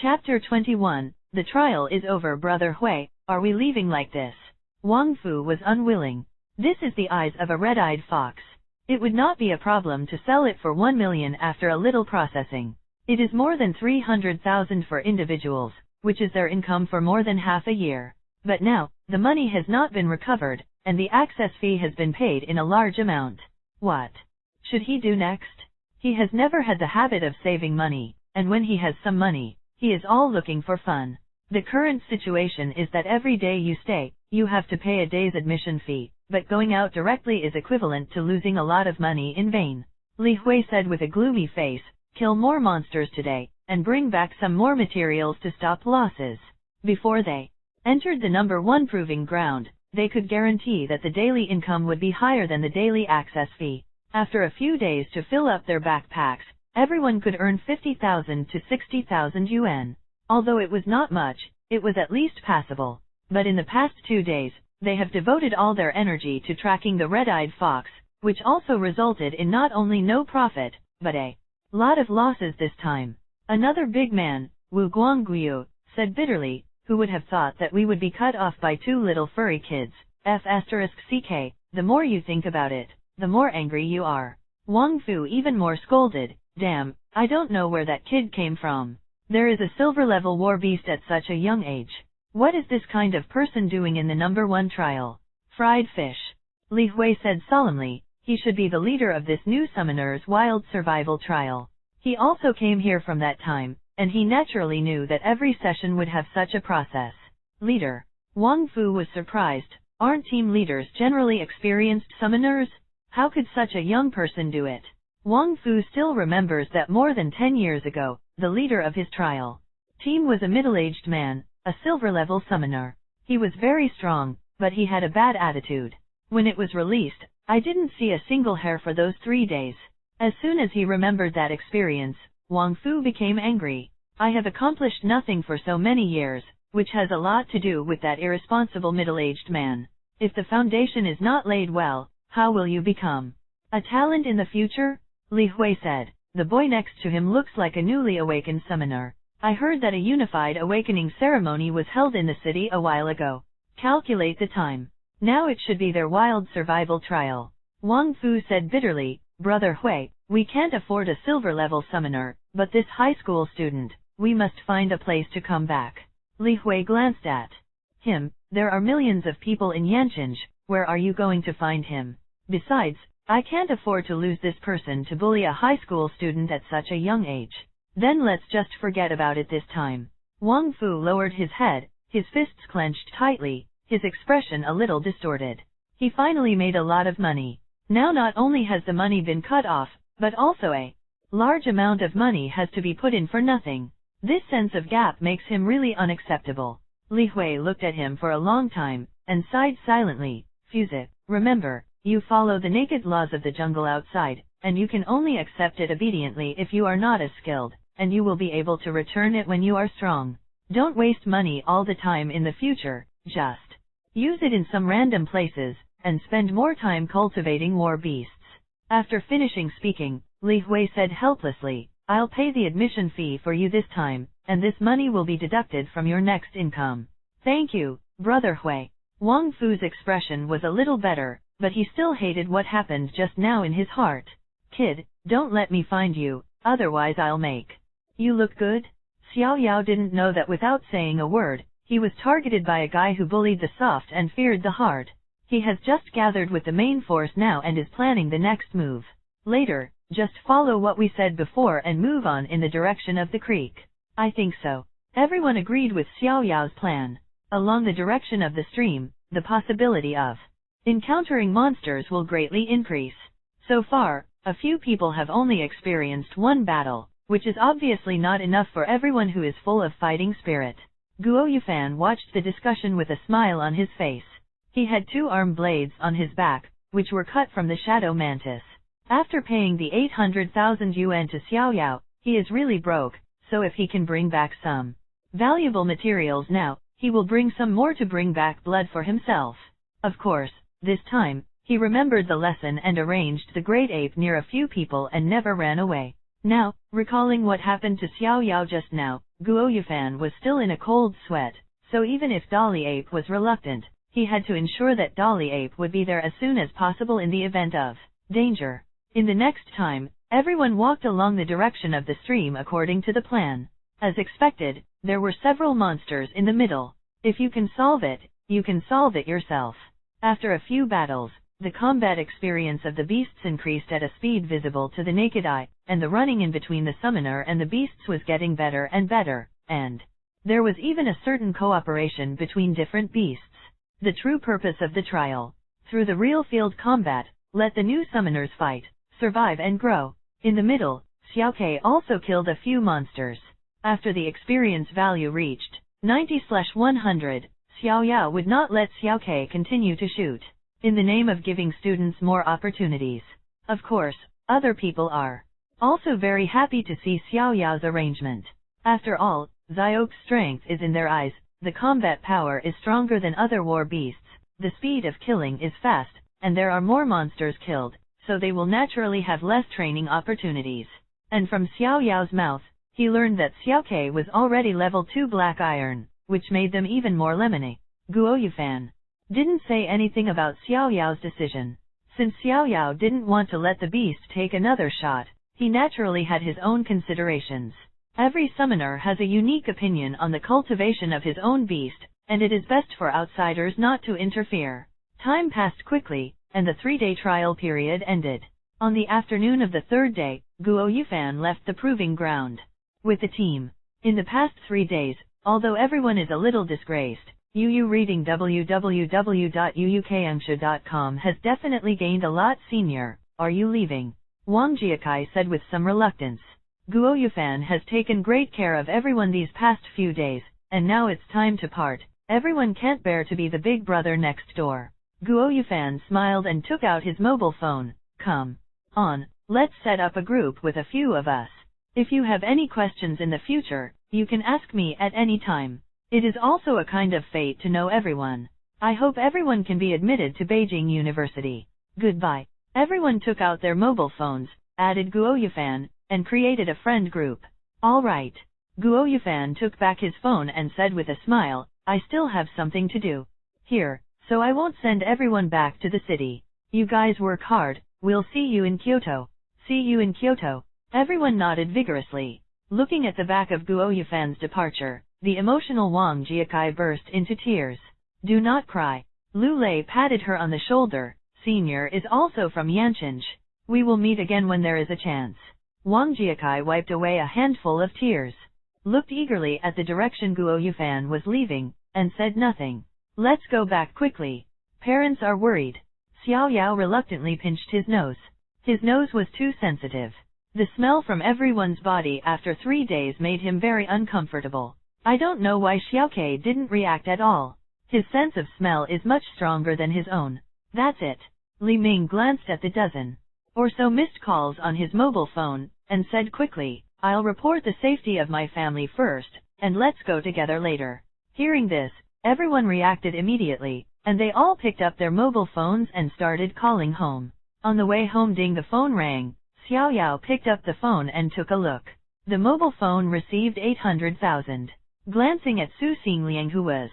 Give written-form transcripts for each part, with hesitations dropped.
Chapter 21. The trial is over, Brother Hui. Are we leaving like this? Wang Fu was unwilling. This is the eyes of a red-eyed fox. It would not be a problem to sell it for 1 million after a little processing. It is more than 300,000 for individuals, which is their income for more than half a year. But now, the money has not been recovered, and the access fee has been paid in a large amount. What should he do next? He has never had the habit of saving money, and when he has some money, he is all looking for fun. The current situation is that every day you stay, you have to pay a day's admission fee, but going out directly is equivalent to losing a lot of money in vain. Li Hui said with a gloomy face, kill more monsters today, and bring back some more materials to stop losses. Before they entered the number 1 proving ground, they could guarantee that the daily income would be higher than the daily access fee. After a few days to fill up their backpacks, everyone could earn 50,000 to 60,000 yuan. Although it was not much, it was at least passable. But in the past 2 days, they have devoted all their energy to tracking the red-eyed fox, which also resulted in not only no profit, but a lot of losses this time. Another big man, Wu Guangguo, said bitterly, who would have thought that we would be cut off by 2 little furry kids? *CK, the more you think about it, the more angry you are. Wang Fu even more scolded, damn, I don't know where that kid came from. There is a silver-level war beast at such a young age. What is this kind of person doing in the number 1 trial? Fried fish. Li Hui said solemnly, he should be the leader of this new summoner's wild survival trial. He also came here from that time, and he naturally knew that every session would have such a process. Leader. Wang Fu was surprised. Aren't team leaders generally experienced summoners? How could such a young person do it? Wang Fu still remembers that more than 10 years ago, the leader of his trial team was a middle-aged man, a silver-level summoner. He was very strong, but he had a bad attitude. When it was released, I didn't see a single hair for those 3 days. As soon as he remembered that experience, Wang Fu became angry. I have accomplished nothing for so many years, which has a lot to do with that irresponsible middle-aged man. If the foundation is not laid well, how will you become a talent in the future? Li Hui said. The boy next to him looks like a newly awakened summoner. I heard that a unified awakening ceremony was held in the city a while ago. Calculate the time. Now it should be their wild survival trial. Wang Fu said bitterly, Brother Hui, we can't afford a silver-level summoner, but this high school student, we must find a place to come back. Li Hui glanced at him. There are millions of people in Yancheng, where are you going to find him? Besides, I can't afford to lose this person to bully a high school student at such a young age. Then let's just forget about it this time. Wang Fu lowered his head, his fists clenched tightly, his expression a little distorted. He finally made a lot of money. Now not only has the money been cut off, but also a large amount of money has to be put in for nothing. This sense of gap makes him really unacceptable. Li Hui looked at him for a long time, and sighed silently. Fuse it. Remember, you follow the naked laws of the jungle outside, and you can only accept it obediently if you are not as skilled, and you will be able to return it when you are strong. Don't waste money all the time in the future, just use it in some random places, and spend more time cultivating war beasts. After finishing speaking, Li Hui said helplessly, I'll pay the admission fee for you this time, and this money will be deducted from your next income. Thank you, Brother Hui. Wang Fu's expression was a little better, but he still hated what happened just now in his heart. Kid, don't let me find you, otherwise I'll make you look good? Xiao Yao didn't know that without saying a word, he was targeted by a guy who bullied the soft and feared the hard. He has just gathered with the main force now and is planning the next move. Later, just follow what we said before and move on in the direction of the creek. I think so. Everyone agreed with Xiao Yao's plan. Along the direction of the stream, the possibility of encountering monsters will greatly increase. So far, a few people have only experienced 1 battle, which is obviously not enough for everyone who is full of fighting spirit. Guo Yufan watched the discussion with a smile on his face. He had 2 arm blades on his back, which were cut from the shadow mantis. After paying the 800,000 yuan to Xiao Yao, he is really broke, so if he can bring back some valuable materials now, he will bring some more to bring back blood for himself. Of course, this time, he remembered the lesson and arranged the great ape near a few people and never ran away. Now, recalling what happened to Xiao Yao just now, Guo Yufan was still in a cold sweat, so even if Dolly Ape was reluctant, he had to ensure that Dolly Ape would be there as soon as possible in the event of danger. In the next time, everyone walked along the direction of the stream according to the plan. As expected, there were several monsters in the middle. If you can solve it, you can solve it yourself. After a few battles, the combat experience of the beasts increased at a speed visible to the naked eye, and the running in between the summoner and the beasts was getting better and better, and there was even a certain cooperation between different beasts. The true purpose of the trial. Through the real field combat, let the new summoners fight, survive and grow. In the middle, Xiaoke also killed a few monsters. After the experience value reached 90/100, Xiao Yao would not let Xiaoke continue to shoot, in the name of giving students more opportunities. Of course, other people are also very happy to see Xiao Yao's arrangement. After all, Xiaoke's strength is in their eyes, the combat power is stronger than other war beasts, the speed of killing is fast, and there are more monsters killed, so they will naturally have less training opportunities. And from Xiao Yao's mouth, he learned that Xiaoke was already level 2 black iron, which made them even more lemony. Guo Yufan didn't say anything about Xiao Yao's decision. Since Xiao Yao didn't want to let the beast take another shot, he naturally had his own considerations. Every summoner has a unique opinion on the cultivation of his own beast, and it is best for outsiders not to interfere. Time passed quickly, and the 3-day trial period ended. On the afternoon of the 3rd day, Guo Yufan left the proving ground with the team. In the past 3 days, although everyone is a little disgraced, Yu reading www.uukangsha.com has definitely gained a lot. Senior, are you leaving? Wang Jiakai said with some reluctance. Guo Yufan has taken great care of everyone these past few days, and now it's time to part. Everyone can't bear to be the big brother next door. Guo Yufan smiled and took out his mobile phone. Come on, let's set up a group with a few of us. If you have any questions in the future, you can ask me at any time. It is also a kind of fate to know everyone. I hope everyone can be admitted to Beijing University. Goodbye. Everyone took out their mobile phones, added Guo Yufan, and created a friend group. All right. Guo Yufan took back his phone and said with a smile, I still have something to do here, so I won't send everyone back to the city. You guys work hard, we'll see you in Kyoto. See you in Kyoto. Everyone nodded vigorously. Looking at the back of Guo Yufan's departure, the emotional Wang Jiakai burst into tears. Do not cry. Lu Lei patted her on the shoulder. Senior is also from Yanqing. We will meet again when there is a chance. Wang Jiakai wiped away a handful of tears, looked eagerly at the direction Guo Yufan was leaving, and said nothing. Let's go back quickly. Parents are worried. Xiao Yao reluctantly pinched his nose. His nose was too sensitive. The smell from everyone's body after 3 days made him very uncomfortable. I don't know why Xiaoke didn't react at all. His sense of smell is much stronger than his own. That's it. Li Ming glanced at the dozen or so missed calls on his mobile phone, and said quickly, I'll report the safety of my family first, and let's go together later. Hearing this, everyone reacted immediately, and they all picked up their mobile phones and started calling home. On the way home, ding, the phone rang. Xiao Yao picked up the phone and took a look. The mobile phone received 800,000. Glancing at Su Xingliang, who was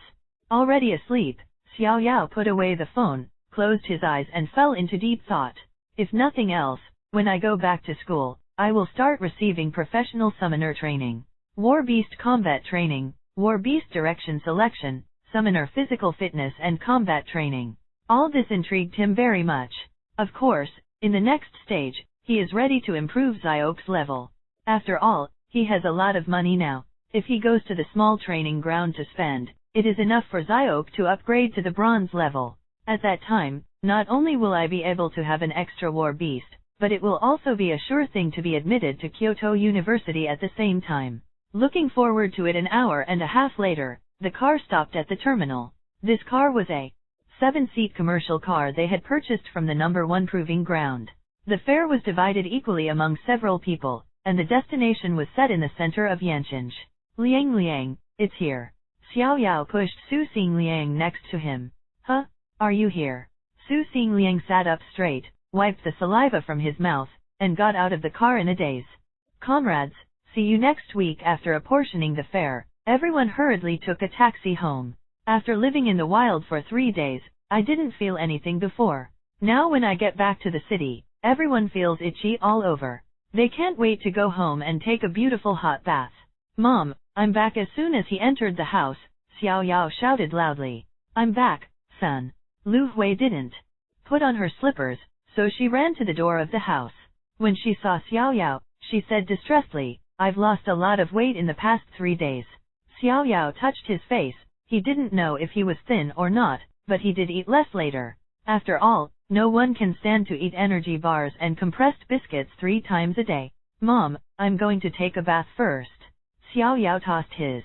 already asleep, Xiao Yao put away the phone, closed his eyes and fell into deep thought. If nothing else, when I go back to school, I will start receiving professional summoner training, war beast combat training, war beast direction selection, summoner physical fitness and combat training. All this intrigued him very much. Of course, in the next stage, he is ready to improve Xiaoke's level. After all, he has a lot of money now. If he goes to the small training ground to spend, it is enough for Xiaoke to upgrade to the bronze level. At that time, not only will I be able to have an extra war beast, but it will also be a sure thing to be admitted to Kyoto University at the same time. Looking forward to it. An hour and a half later, the car stopped at the terminal. This car was a 7-seat commercial car they had purchased from the number 1 proving ground. The fare was divided equally among several people, and the destination was set in the center of Yanqing. Liang, it's here. Xiao Yao pushed Su Xingliang next to him. Huh? Are you here? Su Xingliang sat up straight, wiped the saliva from his mouth, and got out of the car in a daze. Comrades, See you next week. After apportioning the fare, everyone hurriedly took a taxi home. After living in the wild for 3 days, I didn't feel anything before. Now when I get back to the city, everyone feels itchy all over. They can't wait to go home and take a beautiful hot bath. Mom, I'm back. As soon as he entered the house, Xiao Yao shouted loudly. I'm back, son. Lu Hui didn't put on her slippers, so she ran to the door of the house. When she saw Xiao Yao, she said distressfully, I've lost a lot of weight in the past 3 days. Xiao Yao touched his face. He didn't know if he was thin or not, but he did eat less later. After all, no one can stand to eat energy bars and compressed biscuits 3 times a day. Mom, I'm going to take a bath first. Xiao Yao tossed his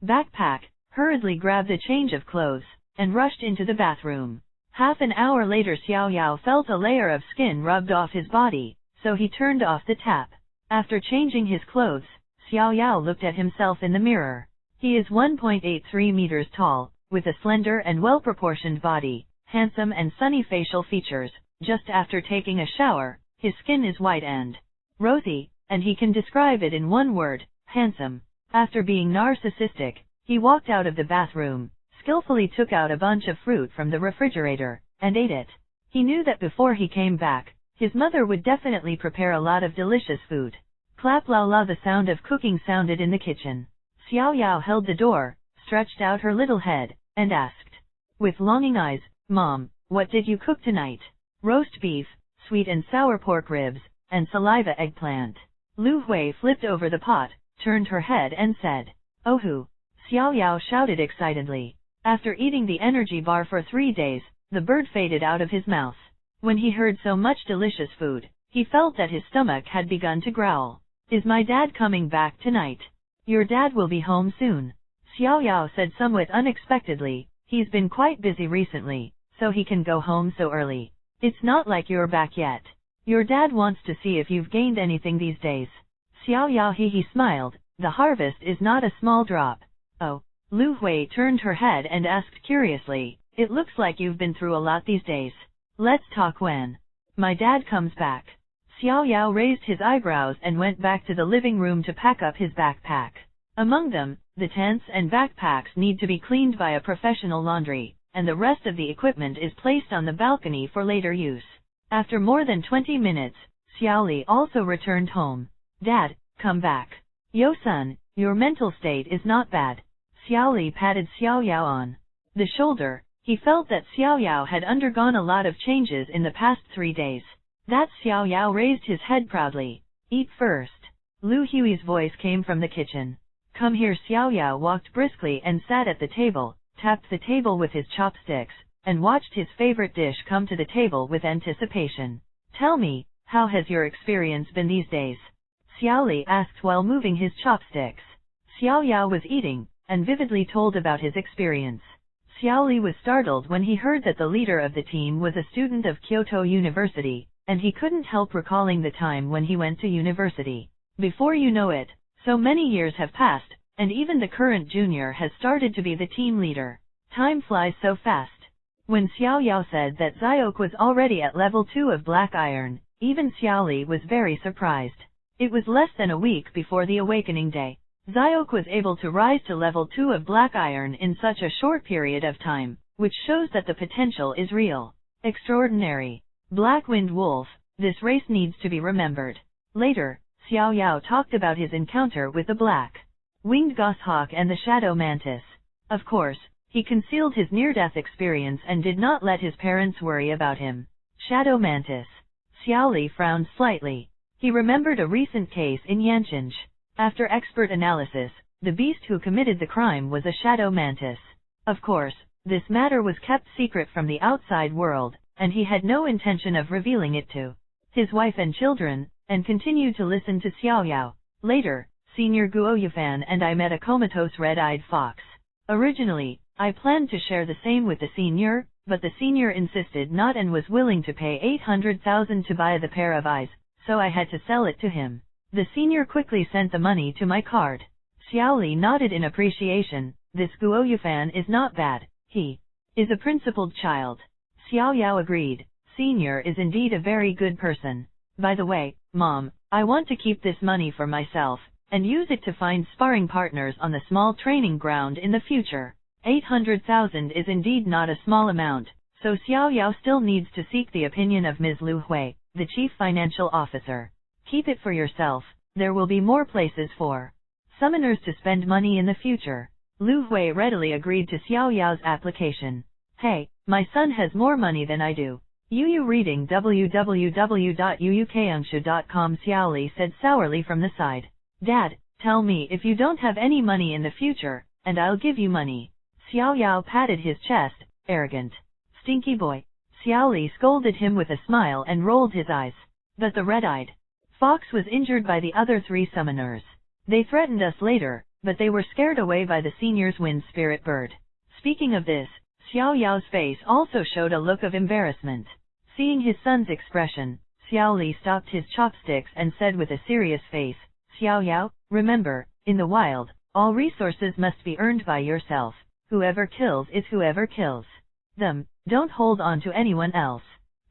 backpack, hurriedly grabbed a change of clothes, and rushed into the bathroom. Half an hour later Xiao Yao felt a layer of skin rubbed off his body, so he turned off the tap. After changing his clothes, Xiao Yao looked at himself in the mirror. He is 1.83 meters tall, with a slender and well-proportioned body, handsome and sunny facial features. Just after taking a shower, his skin is white and rosy, and he can describe it in one word, handsome. After being narcissistic, he walked out of the bathroom, skillfully took out a bunch of fruit from the refrigerator, and ate it. He knew that before he came back, his mother would definitely prepare a lot of delicious food. Clap la la, the sound of cooking sounded in the kitchen. Xiao Yao held the door, stretched out her little head, and asked, with longing eyes, Mom, what did you cook tonight? Roast beef, sweet and sour pork ribs, and saliva eggplant. Lu Hui flipped over the pot, turned her head and said, Oh hoo! Xiao Yao shouted excitedly. After eating the energy bar for 3 days, the bird faded out of his mouth. When he heard so much delicious food, he felt that his stomach had begun to growl. Is my dad coming back tonight? Your dad will be home soon. Xiao Yao said somewhat unexpectedly. He's been quite busy recently, so he can go home so early. It's not like you're back yet. Your dad wants to see if you've gained anything these days. Xiao Yao he smiled. The harvest is not a small drop. Oh. Lu Hui turned her head and asked curiously, It looks like you've been through a lot these days. Let's talk when my dad comes back. Xiao Yao raised his eyebrows and went back to the living room to pack up his backpack. Among them, the tents and backpacks need to be cleaned by a professional laundry, and the rest of the equipment is placed on the balcony for later use. After more than 20 minutes, Xiao Li also returned home. Dad, come back. Yo son, your mental state is not bad. Xiao Li patted Xiao Yao on the shoulder. He felt that Xiao Yao had undergone a lot of changes in the past 3 days. That Xiao Yao raised his head proudly. Eat first. Lu Hui's voice came from the kitchen. Come here. Xiao Yao walked briskly and sat at the table, tapped the table with his chopsticks, and watched his favorite dish come to the table with anticipation. Tell me, how has your experience been these days? Xiao Li asked while moving his chopsticks. Xiao Yao was eating, and vividly told about his experience. Xiao Li was startled when he heard that the leader of the team was a student of Kyoto University, and he couldn't help recalling the time when he went to university. Before you know it, so many years have passed, and even the current junior has started to be the team leader. Time flies so fast. When Xiao Yao said that Xiaok was already at level 2 of Black Iron, even Xiao Li was very surprised. It was less than a week before the awakening day. Xiaok was able to rise to level 2 of Black Iron in such a short period of time, which shows that the potential is real. Extraordinary. Black Wind Wolf, this race needs to be remembered. Later, Xiao Yao talked about his encounter with the black-winged goshawk and the shadow mantis. Of course, he concealed his near-death experience and did not let his parents worry about him. Shadow mantis. Xiao Li frowned slightly. He remembered a recent case in Yanqing. After expert analysis, the beast who committed the crime was a shadow mantis. Of course, this matter was kept secret from the outside world, and he had no intention of revealing it to his wife and children, and continued to listen to Xiao Yao. Later, Senior Guo Yufan and I met a comatose red-eyed fox. Originally, I planned to share the same with the senior, but the senior insisted not and was willing to pay 800,000 to buy the pair of eyes, so I had to sell it to him. The senior quickly sent the money to my card. Xiao Li nodded in appreciation. This Guo Yufan is not bad. He is a principled child. Xiao Yao agreed. Senior is indeed a very good person. By the way, Mom, I want to keep this money for myself, and use it to find sparring partners on the small training ground in the future. 800,000 is indeed not a small amount, so Xiao Yao still needs to seek the opinion of Ms. Lu Hui, the chief financial officer. Keep it for yourself, there will be more places for summoners to spend money in the future. Lu Hui readily agreed to Xiao Yao's application. Hey, my son has more money than I do. Yu reading www.uukangshu.com. Xiaoli said sourly from the side. Dad, tell me if you don't have any money in the future, and I'll give you money. Xiao Yao patted his chest, arrogant. Stinky boy. Xiaoli scolded him with a smile and rolled his eyes. But the red-eyed fox was injured by the other 3 summoners. They threatened us later, but they were scared away by the senior's wind spirit bird. Speaking of this, Xiao Yao's face also showed a look of embarrassment. Seeing his son's expression, Xiao Li stopped his chopsticks and said with a serious face, Xiao Yao, remember, in the wild, all resources must be earned by yourself. Whoever kills is whoever kills them. Don't hold on to anyone else.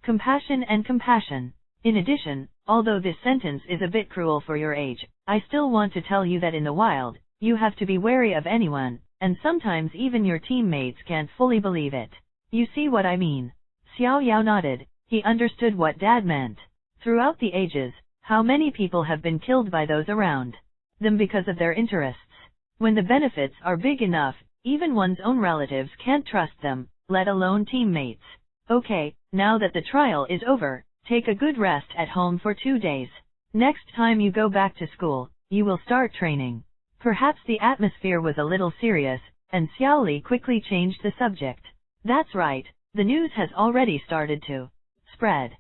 Compassion and compassion. In addition, although this sentence is a bit cruel for your age, I still want to tell you that in the wild, you have to be wary of anyone, and sometimes even your teammates can't fully believe it. You see what I mean? Xiao Yao nodded. He understood what Dad meant. Throughout the ages, how many people have been killed by those around them because of their interests? When the benefits are big enough, even one's own relatives can't trust them, let alone teammates. Okay, now that the trial is over, take a good rest at home for 2 days. Next time you go back to school, you will start training. Perhaps the atmosphere was a little serious, and Xiaoli quickly changed the subject. That's right, the news has already started to spread.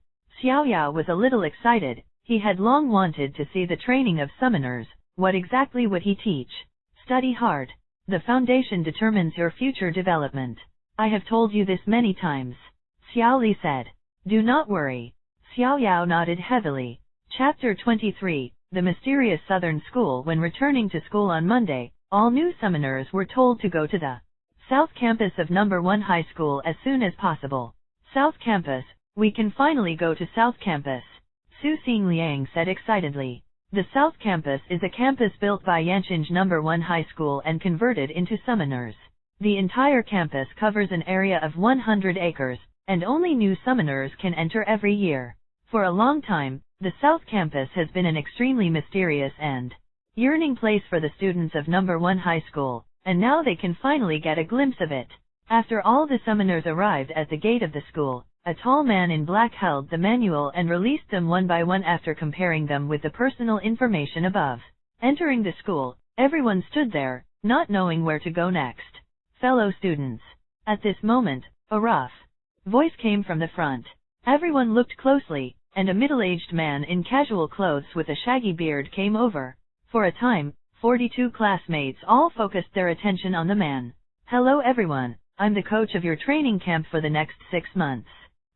Xiao Yao was a little excited. He had long wanted to see the training of summoners. What exactly would he teach? Study hard. The foundation determines your future development. I have told you this many times. Xiaoli said. Do not worry. Xiao Yao nodded heavily. Chapter 23, The Mysterious Southern School. When returning to school on Monday, all new summoners were told to go to the South Campus of No. 1 High School as soon as possible. South Campus, we can finally go to South Campus. Su Xingliang said excitedly. The South Campus is a campus built by Yanchinj No. 1 High School and converted into summoners. The entire campus covers an area of 100 acres, and only new summoners can enter every year. For a long time, the South Campus has been an extremely mysterious and yearning place for the students of No. 1 High School, and now they can finally get a glimpse of it. After all the summoners arrived at the gate of the school, a tall man in black held the manual and released them one by one after comparing them with the personal information above. Entering the school, everyone stood there, not knowing where to go next. Fellow students. At this moment, a rough voice came from the front. Everyone looked closely, and a middle-aged man in casual clothes with a shaggy beard came over. For a time, 42 classmates all focused their attention on the man. Hello everyone, I'm the coach of your training camp for the next 6 months.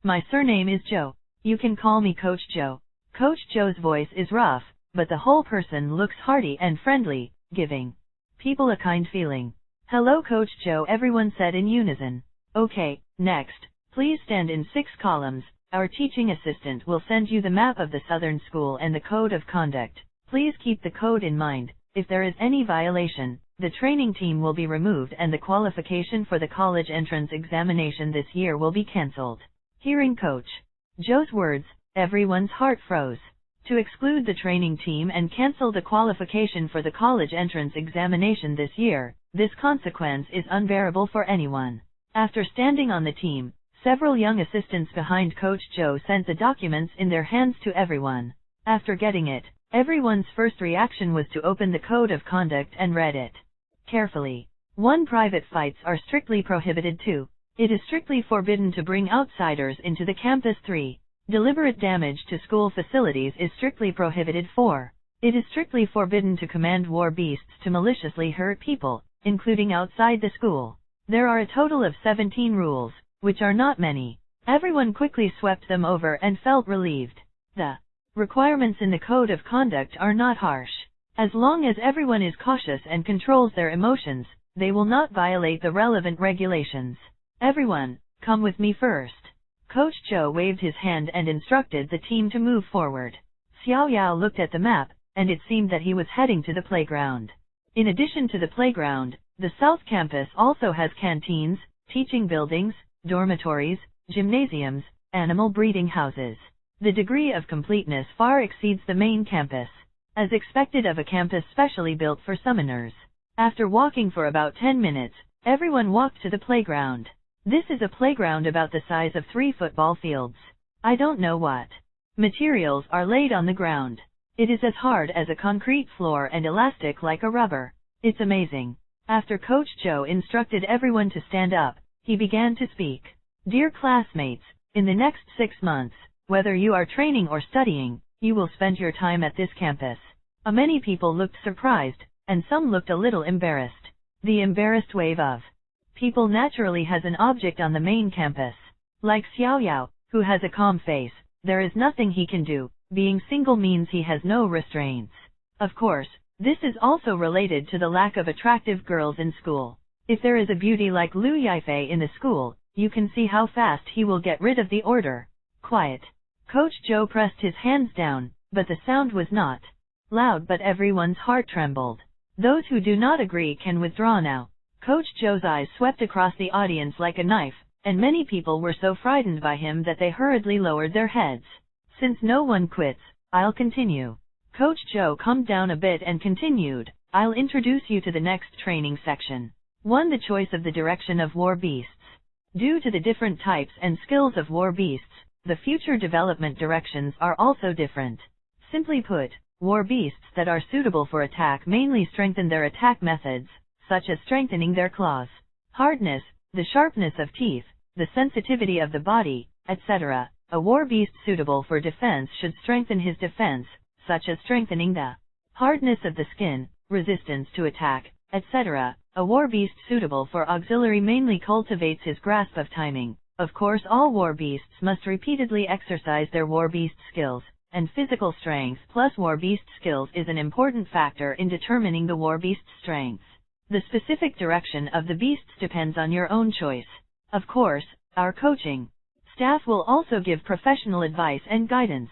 My surname is Joe. You can call me Coach Joe. Coach Joe's voice is rough, but the whole person looks hearty and friendly, giving people a kind feeling. Hello Coach Joe, everyone said in unison. Okay, next, please stand in 6 columns. Our teaching assistant will send you the map of the Southern School and the code of conduct. Please keep the code in mind. If there is any violation, the training team will be removed and the qualification for the college entrance examination this year will be cancelled. Hearing Coach Joe's words, everyone's heart froze. To exclude the training team and cancel the qualification for the college entrance examination this year, this consequence is unbearable for anyone. After standing on the team, several young assistants behind Coach Joe sent the documents in their hands to everyone. After getting it, everyone's first reaction was to open the code of conduct and read it carefully. 1. Private fights are strictly prohibited. 2. It is strictly forbidden to bring outsiders into the campus. 3. Deliberate damage to school facilities is strictly prohibited. 4. It is strictly forbidden to command war beasts to maliciously hurt people, including outside the school. There are a total of 17 rules, which are not many. Everyone quickly swept them over and felt relieved. The requirements in the code of conduct are not harsh. As long as everyone is cautious and controls their emotions, they will not violate the relevant regulations. Everyone, come with me first. Coach Joe waved his hand and instructed the team to move forward. Xiao Yao looked at the map, and it seemed that he was heading to the playground. In addition to the playground, the South Campus also has canteens, teaching buildings, dormitories, gymnasiums, animal breeding houses. The degree of completeness far exceeds the main campus, as expected of a campus specially built for summoners. After walking for about 10 minutes, everyone walked to the playground. This is a playground about the size of 3 football fields. I don't know what materials are laid on the ground. It is as hard as a concrete floor and elastic like a rubber. It's amazing. After Coach Joe instructed everyone to stand up, he began to speak. Dear classmates, in the next 6 months, whether you are training or studying, you will spend your time at this campus. Many people looked surprised, and some looked a little embarrassed. The embarrassed wave of people naturally has an object on the main campus. Like Xiao Yao, who has a calm face, there is nothing he can do. Being single means he has no restraints. Of course, this is also related to the lack of attractive girls in school. If there is a beauty like Lu Yifei in the school, you can see how fast he will get rid of the order. Quiet. Coach Joe pressed his hands down, but the sound was not loud, but everyone's heart trembled. Those who do not agree can withdraw now. Coach Joe's eyes swept across the audience like a knife, and many people were so frightened by him that they hurriedly lowered their heads. Since no one quits, I'll continue. Coach Joe calmed down a bit and continued, I'll introduce you to the next training section. 1. The choice of the direction of war beasts. Due to the different types and skills of war beasts, the future development directions are also different. Simply put, war beasts that are suitable for attack mainly strengthen their attack methods, such as strengthening their claws, hardness, the sharpness of teeth, the sensitivity of the body, etc. A war beast suitable for defense should strengthen his defense, such as strengthening the hardness of the skin, resistance to attack, etc. A war beast suitable for auxiliary mainly cultivates his grasp of timing. Of course, all war beasts must repeatedly exercise their war beast skills, and physical strength plus war beast skills is an important factor in determining the war beast's strength. The specific direction of the beasts depends on your own choice. Of course, our coaching staff will also give professional advice and guidance.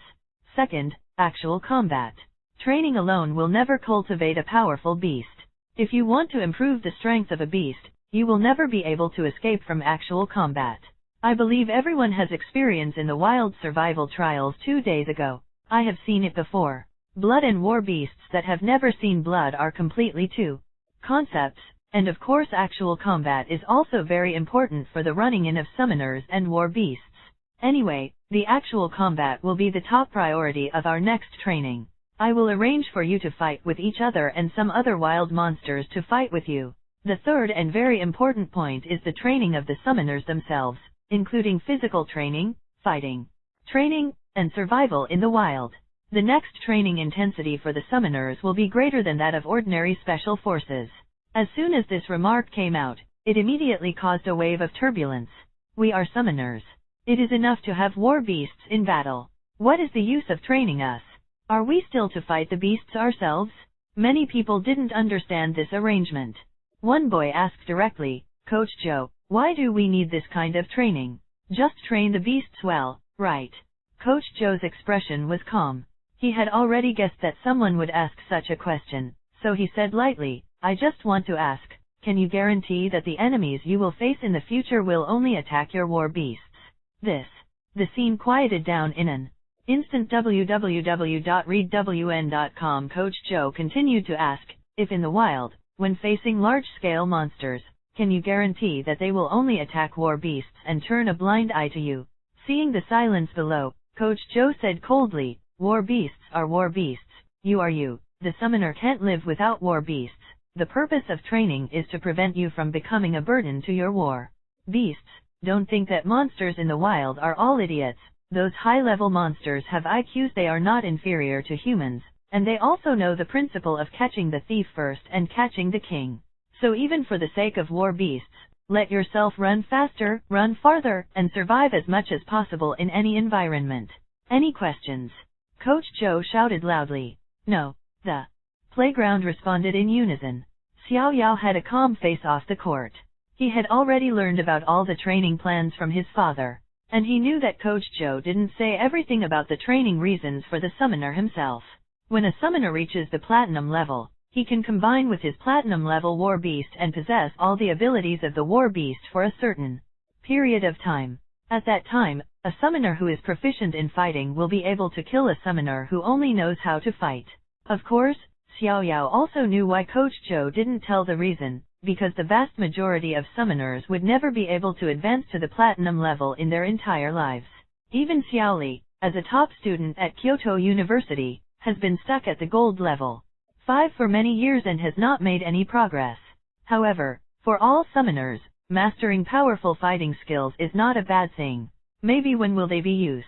2. Actual combat. Training alone will never cultivate a powerful beast. If you want to improve the strength of a beast, you will never be able to escape from actual combat. I believe everyone has experience in the wild survival trials 2 days ago. I have seen it before. Blood and war beasts that have never seen blood are completely two concepts, and of course actual combat is also very important for the running in of summoners and war beasts. Anyway, the actual combat will be the top priority of our next training. I will arrange for you to fight with each other and some other wild monsters to fight with you. The third and very important point is the training of the summoners themselves, including physical training, fighting training, and survival in the wild. The next training intensity for the summoners will be greater than that of ordinary special forces. As soon as this remark came out, it immediately caused a wave of turbulence. We are summoners. It is enough to have war beasts in battle. What is the use of training us? Are we still to fight the beasts ourselves? Many people didn't understand this arrangement. One boy asked directly, Coach Joe, why do we need this kind of training? Just train the beasts well, right? Coach Joe's expression was calm. He had already guessed that someone would ask such a question, so he said lightly, I just want to ask, can you guarantee that the enemies you will face in the future will only attack your war beasts? The scene quieted down in an instant. www.readwn.com. Coach Joe continued to ask, if in the wild, when facing large-scale monsters, can you guarantee that they will only attack war beasts and turn a blind eye to you? Seeing the silence below, Coach Joe said coldly, war beasts are war beasts, you are you. The summoner can't live without war beasts. The purpose of training is to prevent you from becoming a burden to your war beasts. Don't think that monsters in the wild are all idiots. Those high-level monsters have IQs. They are not inferior to humans, and they also know the principle of catching the thief first and catching the king. So even for the sake of war beasts, let yourself run faster, run farther, and survive as much as possible in any environment. Any questions? Coach Joe shouted loudly. No. The playground responded in unison. Xiao Yao had a calm face off the court. He had already learned about all the training plans from his father, and he knew that Coach Joe didn't say everything about the training reasons for the summoner himself. When a summoner reaches the platinum level, he can combine with his platinum level war beast and possess all the abilities of the war beast for a certain period of time. At that time, a summoner who is proficient in fighting will be able to kill a summoner who only knows how to fight. Of course, Xiao Yao also knew why Coach Zhou didn't tell the reason, because the vast majority of summoners would never be able to advance to the platinum level in their entire lives. Even Xiao Li, as a top student at Kyoto University, has been stuck at the gold level 5 for many years and has not made any progress. However, for all summoners, mastering powerful fighting skills is not a bad thing. Maybe when will they be used?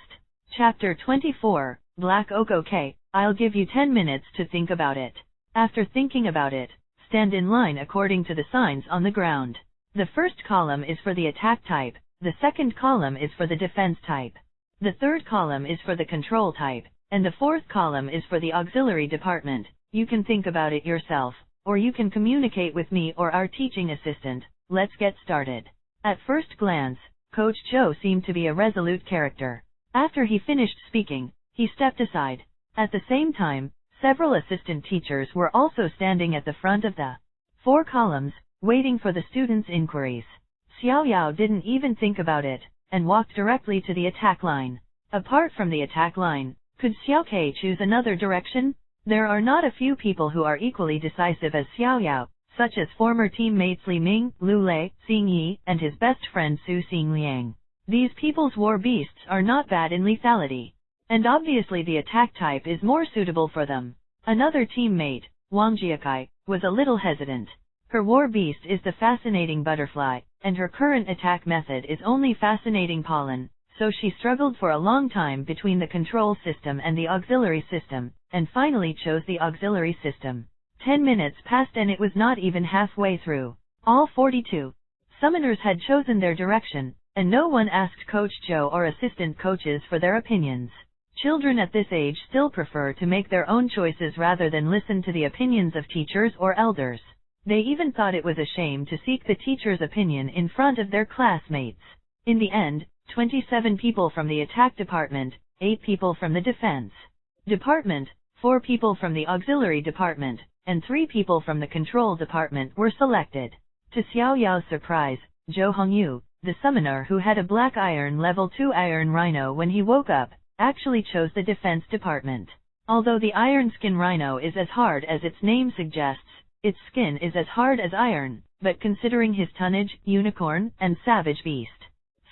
Chapter 24, Black Oak. Okay, I'll give you 10 minutes to think about it. After thinking about it, stand in line according to the signs on the ground. The first column is for the attack type, the second column is for the defense type, the third column is for the control type, and the fourth column is for the auxiliary department. You can think about it yourself, or you can communicate with me or our teaching assistant. Let's get started. At first glance, Coach Zhou seemed to be a resolute character. After he finished speaking, he stepped aside. At the same time, several assistant teachers were also standing at the front of the 4 columns, waiting for the students' inquiries. Xiao Yao didn't even think about it, and walked directly to the attack line. Apart from the attack line, could Xiao Ke choose another direction? There are not a few people who are equally decisive as Xiao Yao, such as former teammates Li Ming, Lu Lei, Xing Yi, and his best friend Su Xingliang. These people's war beasts are not bad in lethality, and obviously the attack type is more suitable for them. Another teammate, Wang Jiakai, was a little hesitant. Her war beast is the fascinating butterfly, and her current attack method is only fascinating pollen, so she struggled for a long time between the control system and the auxiliary system, and finally chose the auxiliary system. 10 minutes passed and it was not even halfway through. All 42 summoners had chosen their direction, and no one asked Coach Zhou or assistant coaches for their opinions. Children at this age still prefer to make their own choices rather than listen to the opinions of teachers or elders. They even thought it was a shame to seek the teacher's opinion in front of their classmates. In the end, 27 people from the attack department, 8 people from the defense department, 4 people from the auxiliary department, and 3 people from the control department were selected. To Xiao Yao's surprise, Zhou Hongyu, the summoner who had a black iron level 2 iron rhino when he woke up, actually chose the defense department. Although the iron skin rhino is as hard as its name suggests, its skin is as hard as iron, but considering his tonnage, unicorn, and savage beast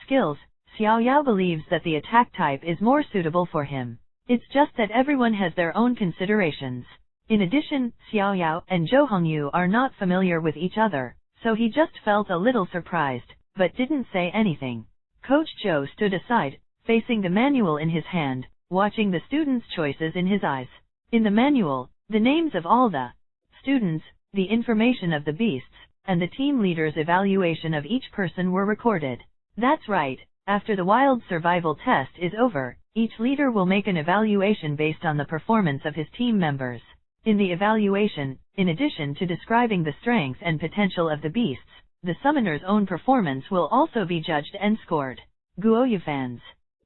skills, Xiao Yao believes that the attack type is more suitable for him. It's just that everyone has their own considerations. In addition, Xiao Yao and Zhou Hongyu are not familiar with each other, so he just felt a little surprised, but didn't say anything. Coach Zhou stood aside, facing the manual in his hand, watching the students' choices in his eyes. In the manual, the names of all the students, the information of the beasts, and the team leader's evaluation of each person were recorded. That's right, after the wild survival test is over, each leader will make an evaluation based on the performance of his team members. In the evaluation, in addition to describing the strengths and potential of the beasts, the summoner's own performance will also be judged and scored. Guoyu fans.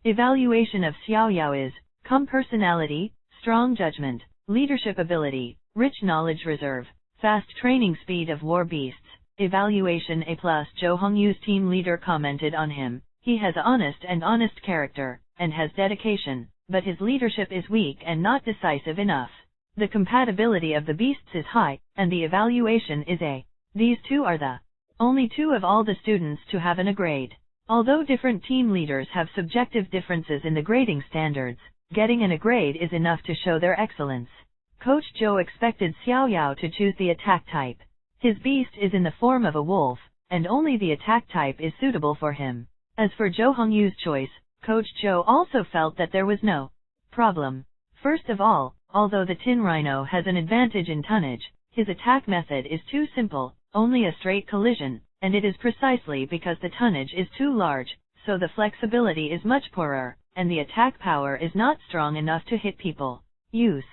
Evaluation of Xiao Yao is, calm personality, strong judgment, leadership ability, rich knowledge reserve, fast training speed of war beasts. Evaluation A+. Zhou Hongyu's team leader commented on him. He has honest character, and has dedication, but his leadership is weak and not decisive enough. The compatibility of the beasts is high, and the evaluation is A. These two are the only 2 of all the students to have an A grade. Although different team leaders have subjective differences in the grading standards, getting an A grade is enough to show their excellence. Coach Zhou expected Xiao Yao to choose the attack type. His beast is in the form of a wolf, and only the attack type is suitable for him. As for Zhou Hongyu's choice, Coach Zhou also felt that there was no problem. First of all, although the tin rhino has an advantage in tonnage, his attack method is too simple, only a straight collision, and it is precisely because the tonnage is too large, so the flexibility is much poorer, and the attack power is not strong enough to hit people. Use.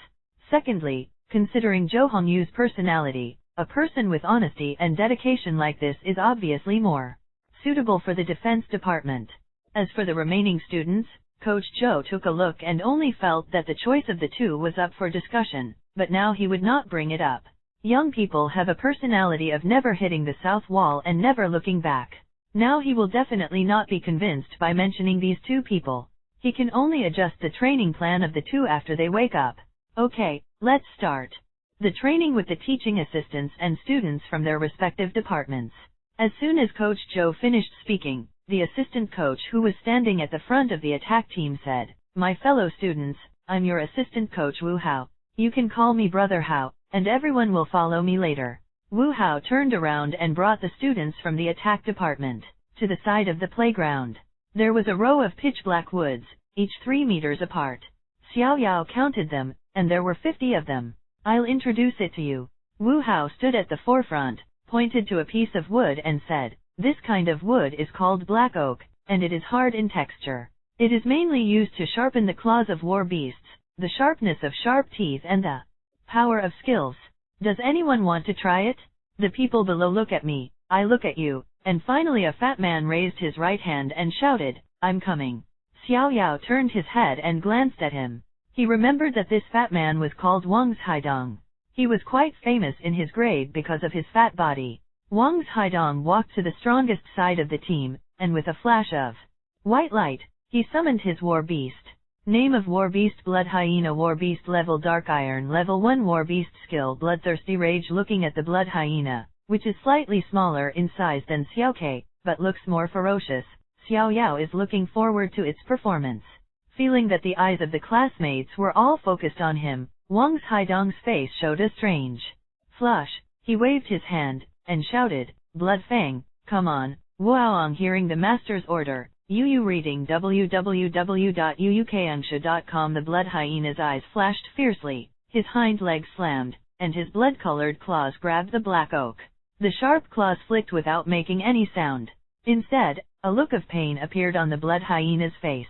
Secondly, considering Zhou Hongyu's personality, a person with honesty and dedication like this is obviously more suitable for the defense department. As for the remaining students, Coach Zhou took a look and only felt that the choice of the two was up for discussion, but now he would not bring it up. Young people have a personality of never hitting the south wall and never looking back. Now he will definitely not be convinced by mentioning these two people. He can only adjust the training plan of the two after they wake up. Okay, let's start the training with the teaching assistants and students from their respective departments. As soon as Coach Zhou finished speaking, the assistant coach who was standing at the front of the attack team said, "My fellow students, I'm your assistant coach Wu Hao. You can call me Brother Hao, and everyone will follow me later." Wu Hao turned around and brought the students from the attack department to the side of the playground. There was a row of pitch-black woods, each 3 meters apart. Xiao Yao counted them, and there were 50 of them. "I'll introduce it to you." Wu Hao stood at the forefront, pointed to a piece of wood and said, "This kind of wood is called black oak, and it is hard in texture. It is mainly used to sharpen the claws of war beasts, the sharpness of sharp teeth and the power of skills. Does anyone want to try it?" The people below look at me, I look at you, and finally a fat man raised his right hand and shouted, "I'm coming." Xiao Yao turned his head and glanced at him. He remembered that this fat man was called Wang's Haidong. He was quite famous in his grade because of his fat body. Wang's Haidong walked to the strongest side of the team, and with a flash of white light, he summoned his war beast. Name of war beast: Blood Hyena. War beast level: Dark Iron. Level 1 war beast skill: Bloodthirsty Rage. Looking at the Blood Hyena, which is slightly smaller in size than Xiaoke, but looks more ferocious, Xiao Yao is looking forward to its performance. Feeling that the eyes of the classmates were all focused on him, Wang's Haidong's face showed a strange flush. He waved his hand and shouted, "Blood Fang, come on." Wuaong hearing the master's order, Yu reading www.uukangsha.com. The Blood Hyena's eyes flashed fiercely, his hind legs slammed, and his blood-colored claws grabbed the black oak. The sharp claws flicked without making any sound. Instead, a look of pain appeared on the Blood Hyena's face.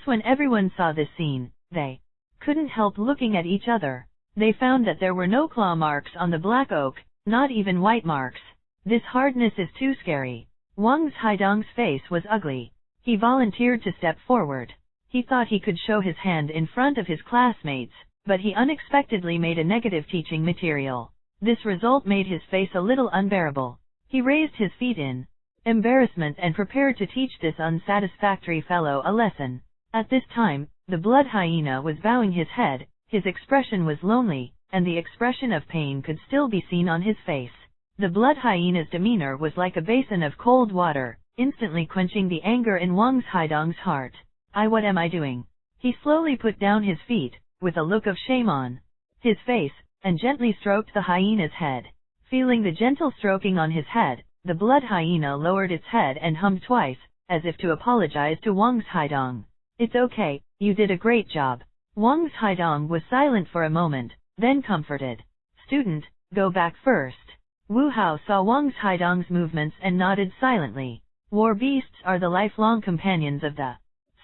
When everyone saw this scene, they couldn't help looking at each other. They found that there were no claw marks on the black oak, not even white marks. This hardness is too scary. Wang's Haidong's face was ugly. He volunteered to step forward. He thought he could show his hand in front of his classmates, but he unexpectedly made a negative teaching material. This result made his face a little unbearable. He raised his feet in embarrassment and prepared to teach this unsatisfactory fellow a lesson. At this time, the Blood Hyena was bowing his head, his expression was lonely, and the expression of pain could still be seen on his face. The Blood Hyena's demeanor was like a basin of cold water, instantly quenching the anger in Wang's Haidong's heart. What am I doing?" He slowly put down his feet, with a look of shame on his face, and gently stroked the hyena's head. Feeling the gentle stroking on his head, the Blood Hyena lowered its head and hummed twice, as if to apologize to Wang's Haidong. "It's okay, you did a great job." Wang's Haidong was silent for a moment, then comforted. "Student, go back first." Wu Hao saw Wang's Haidong's movements and nodded silently. War beasts are the lifelong companions of the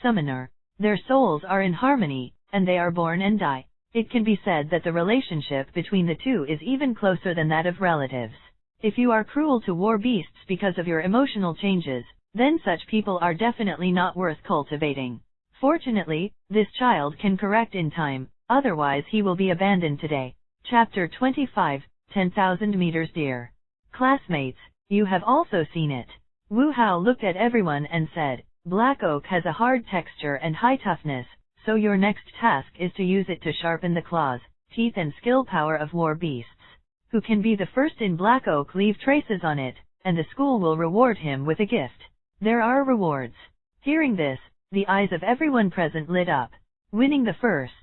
summoner. Their souls are in harmony, and they are born and die. It can be said that the relationship between the two is even closer than that of relatives. If you are cruel to war beasts because of your emotional changes, then such people are definitely not worth cultivating. Fortunately, this child can correct in time, otherwise he will be abandoned today. Chapter 25, 10,000 meters deer. Classmates, you have also seen it. Wu Hao looked at everyone and said, "Black oak has a hard texture and high toughness, so your next task is to use it to sharpen the claws, teeth and skill power of war beasts. Who can be the first in black oak leave traces on it, and the school will reward him with a gift. There are rewards." Hearing this, the eyes of everyone present lit up. Winning the first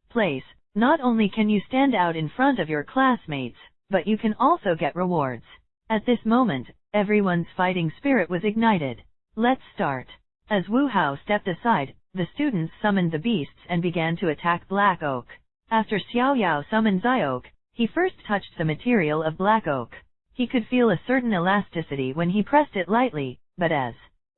place, not only can you stand out in front of your classmates, but you can also get rewards. At this moment, everyone's fighting spirit was ignited. "Let's start." As Wu Hao stepped aside, the students summoned the beasts and began to attack black oak. After Xiao Yao summoned Zioke, he first touched the material of black oak. He could feel a certain elasticity when he pressed it lightly, but as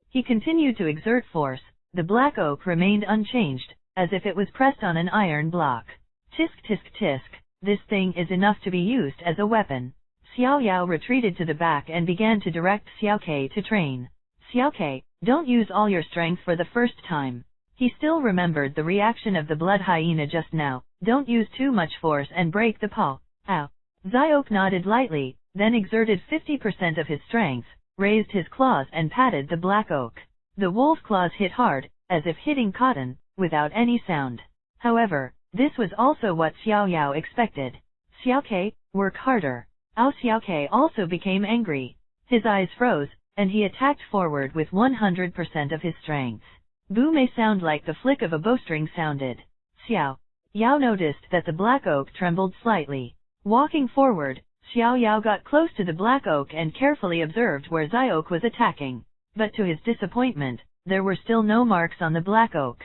he continued to exert force, the black oak remained unchanged, as if it was pressed on an iron block. Tisk tisk tisk, this thing is enough to be used as a weapon. Xiao Yao retreated to the back and began to direct Xiaoke to train. "Xiaoke, don't use all your strength for the first time. He still remembered the reaction of the blood hyena just now. Don't use too much force and break the paw. Ow. Zyok nodded lightly, then exerted 50% of his strength, raised his claws and patted the black oak. The wolf claws hit hard, as if hitting cotton, without any sound. However, this was also what Xiao Yao expected. Xiaoke, work harder. Ao Xiaoke also became angry. His eyes froze, and he attacked forward with 100% of his strength. Boo may sound like the flick of a bowstring sounded. Xiao Yao noticed that the black oak trembled slightly. Walking forward, Xiao Yao got close to the black oak and carefully observed where Zyok was attacking. But to his disappointment, there were still no marks on the black oak.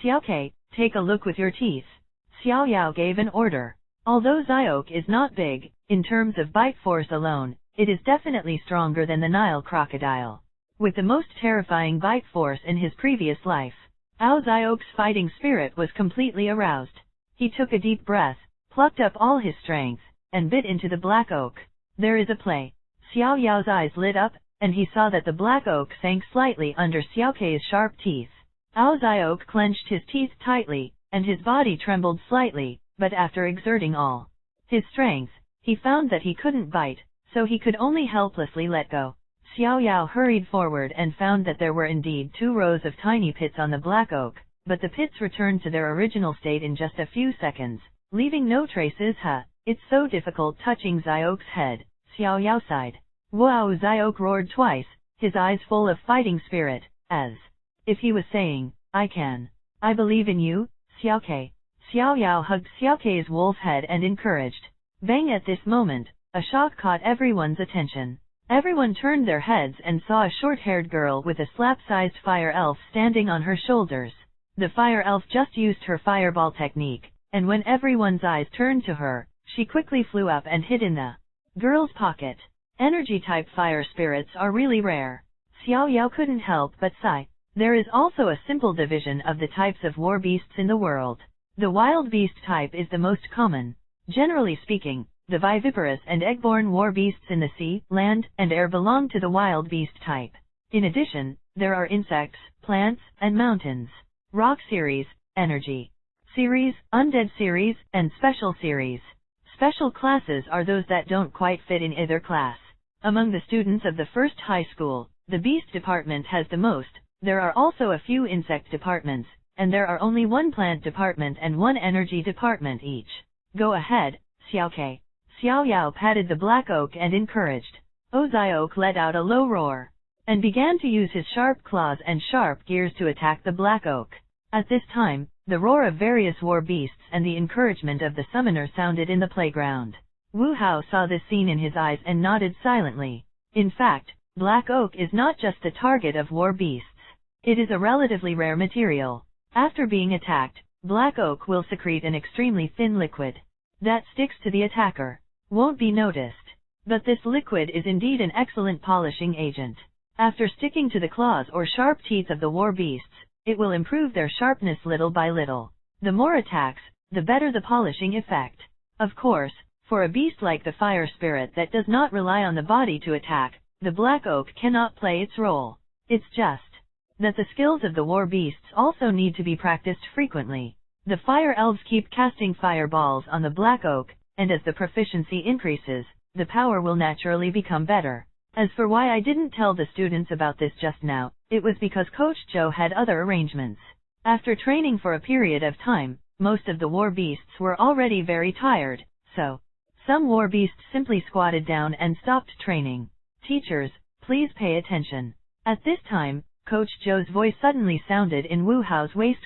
Xiaoke, take a look with your teeth. Xiao Yao gave an order. Although Zyok is not big, in terms of bite force alone, it is definitely stronger than the Nile crocodile. With the most terrifying bite force in his previous life, Ao Zyok's fighting spirit was completely aroused. He took a deep breath, plucked up all his strength, and bit into the black oak. There is a play. Xiao Yao's eyes lit up, and he saw that the black oak sank slightly under Xiaoke's sharp teeth. Ao Zyok clenched his teeth tightly, and his body trembled slightly, but after exerting all his strength, he found that he couldn't bite, so he could only helplessly let go. Xiao Yao hurried forward and found that there were indeed 2 rows of tiny pits on the black oak, but the pits returned to their original state in just a few seconds, leaving no traces. It's so difficult touching Zyok's head, Xiao Yao sighed. Wow! Zyok roared twice, his eyes full of fighting spirit, as if he was saying, I can. I believe in you, Xiaoke. Xiao Yao hugged Xiaoke's wolf head and encouraged. Bang! At this moment, a shock caught everyone's attention. Everyone turned their heads and saw a short-haired girl with a slap-sized fire elf standing on her shoulders. The fire elf just used her fireball technique, and when everyone's eyes turned to her, she quickly flew up and hid in the girl's pocket. Energy-type fire spirits are really rare. Xiao Yao couldn't help but sigh. There is also a simple division of the types of war beasts in the world. The wild beast type is the most common. Generally speaking, the viviparous and egg-born war beasts in the sea, land, and air belong to the wild beast type. In addition, there are insects, plants, and mountains. Rock series, energy series, undead series, and special series. Special classes are those that don't quite fit in either class. Among the students of the first high school, the beast department has the most. There are also a few insect departments, and there are only 1 plant department and 1 energy department each. Go ahead, Xiaoke. Xiao Yao patted the black oak and encouraged. Zyok let out a low roar, and began to use his sharp claws and sharp gears to attack the black oak. At this time, the roar of various war beasts and the encouragement of the summoner sounded in the playground. Wu Hao saw this scene in his eyes and nodded silently. In fact, black oak is not just the target of war beasts. It is a relatively rare material. After being attacked, black oak will secrete an extremely thin liquid that sticks to the attacker. Won't be noticed. But this liquid is indeed an excellent polishing agent. After sticking to the claws or sharp teeth of the war beasts, it will improve their sharpness little by little. The more attacks, the better the polishing effect. Of course, for a beast like the fire spirit that does not rely on the body to attack, the black oak cannot play its role. It's just that the skills of the war beasts also need to be practiced frequently. The fire elves keep casting fireballs on the black oak, and as the proficiency increases, the power will naturally become better. As for why I didn't tell the students about this just now, it was because Coach Joe had other arrangements. After training for a period of time, most of the war beasts were already very tired, so some war beasts simply squatted down and stopped training. Teachers, please pay attention. At this time, Coach Joe's voice suddenly sounded in Wu Hao's waist.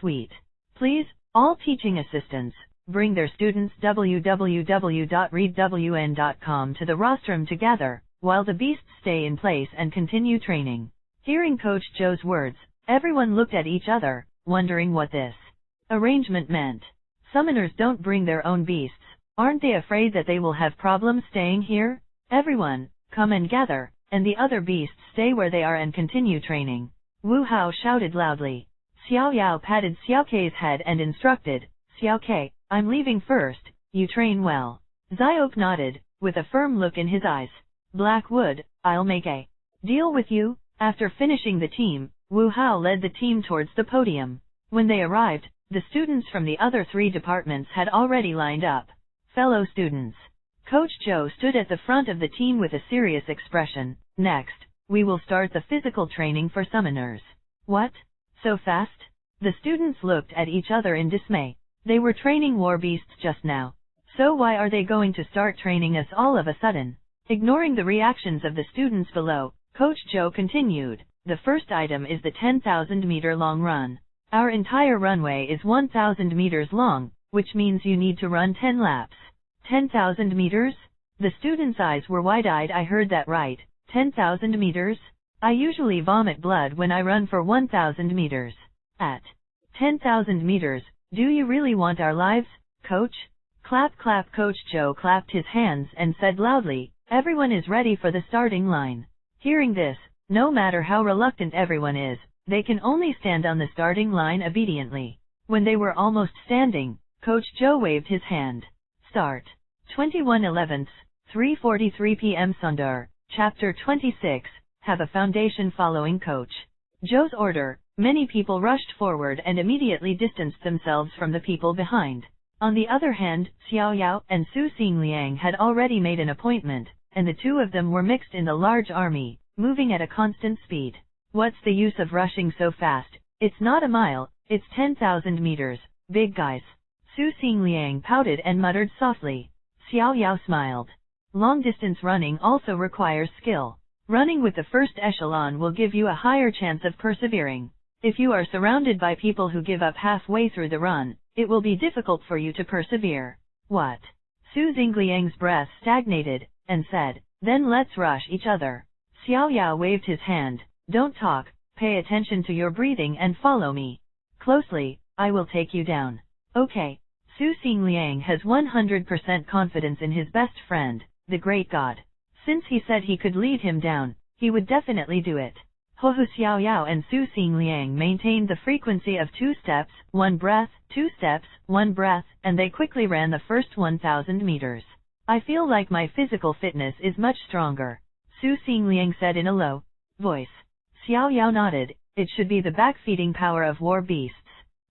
Please, all teaching assistants, bring their students www.readwn.com to the rostrum together, while the beasts stay in place and continue training. Hearing Coach Joe's words, everyone looked at each other, wondering what this arrangement meant. Summoners don't bring their own beasts. Aren't they afraid that they will have problems staying here? Everyone, come and gather, and the other beasts stay where they are and continue training. Wu Hao shouted loudly. Xiao Yao patted Xiaoke's head and instructed, Xiaoke, I'm leaving first, you train well. Zyok nodded, with a firm look in his eyes. Blackwood, I'll make a deal with you. After finishing the team, Wu Hao led the team towards the podium. When they arrived, the students from the other 3 departments had already lined up. Fellow students. Coach Joe stood at the front of the team with a serious expression. Next, we will start the physical training for summoners. What? So fast? The students looked at each other in dismay. They were training war beasts just now. So why are they going to start training us all of a sudden? Ignoring the reactions of the students below, Coach Joe continued. The first item is the 10,000-meter long run. Our entire runway is 1,000 meters long, which means you need to run 10 laps. 10,000 meters? The students' eyes were wide-eyed. I heard that right. 10,000 meters? I usually vomit blood when I run for 1,000 meters. At 10,000 meters, do you really want our lives, Coach? Clap clap. Coach Joe clapped his hands and said loudly, everyone is ready for the starting line. Hearing this, no matter how reluctant everyone is, they can only stand on the starting line obediently. When they were almost standing, Coach Joe waved his hand. Start. 21/11, 3:43 p.m. Sundar, Chapter 26, Have a Foundation. Following Coach Joe's order, many people rushed forward and immediately distanced themselves from the people behind. On the other hand, Xiao Yao and Su Xingliang had already made an appointment, and the 2 of them were mixed in the large army, moving at a constant speed. What's the use of rushing so fast? It's not a mile, it's 10,000 meters, big guys. Su Xingliang pouted and muttered softly. Xiao Yao smiled. Long-distance running also requires skill. Running with the first echelon will give you a higher chance of persevering. If you are surrounded by people who give up halfway through the run, it will be difficult for you to persevere. What? Su Xingliang's breath stagnated, and said, then let's rush each other. Xiao Yao waved his hand. Don't talk, pay attention to your breathing and follow me closely, I will take you down. Okay. Su Xingliang has 100% confidence in his best friend, the great god. Since he said he could lead him down, he would definitely do it. Hohu Xiao Yao and Su Xingliang maintained the frequency of 2 steps, 1 breath, 2 steps, 1 breath, and they quickly ran the first 1,000 meters. I feel like my physical fitness is much stronger, Su Xingliang said in a low voice. Xiao Yao nodded. It should be the backfeeding power of war beasts.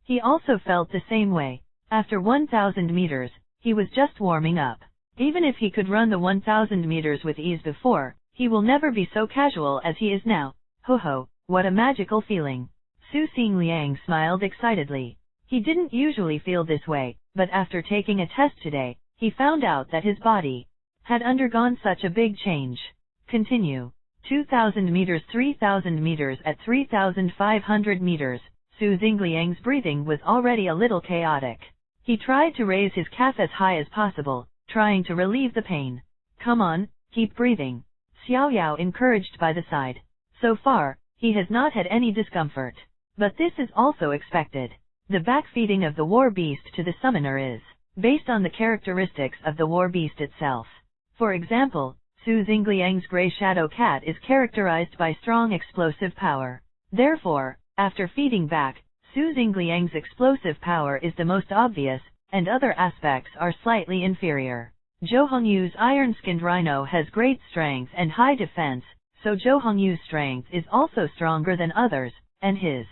He also felt the same way. After 1,000 meters, he was just warming up. Even if he could run the 1,000 meters with ease before, he will never be so casual as he is now. Ho ho, what a magical feeling. Su Xingliang smiled excitedly. He didn't usually feel this way, but after taking a test today, he found out that his body had undergone such a big change. Continue. 2,000 meters, 3,000 meters. At 3,500 meters, Su Xingliang's breathing was already a little chaotic. He tried to raise his calf as high as possible, trying to relieve the pain. Come on, keep breathing. Xiao Yao encouraged by the side. So far, he has not had any discomfort. But this is also expected. The backfeeding of the war beast to the summoner is based on the characteristics of the war beast itself. For example, Su Xingliang's gray shadow cat is characterized by strong explosive power. Therefore, after feeding back, Su Xingliang's explosive power is the most obvious, and other aspects are slightly inferior. Zhou Hongyu's iron-skinned rhino has great strength and high defense, so Zhou Hongyu's strength is also stronger than others, and his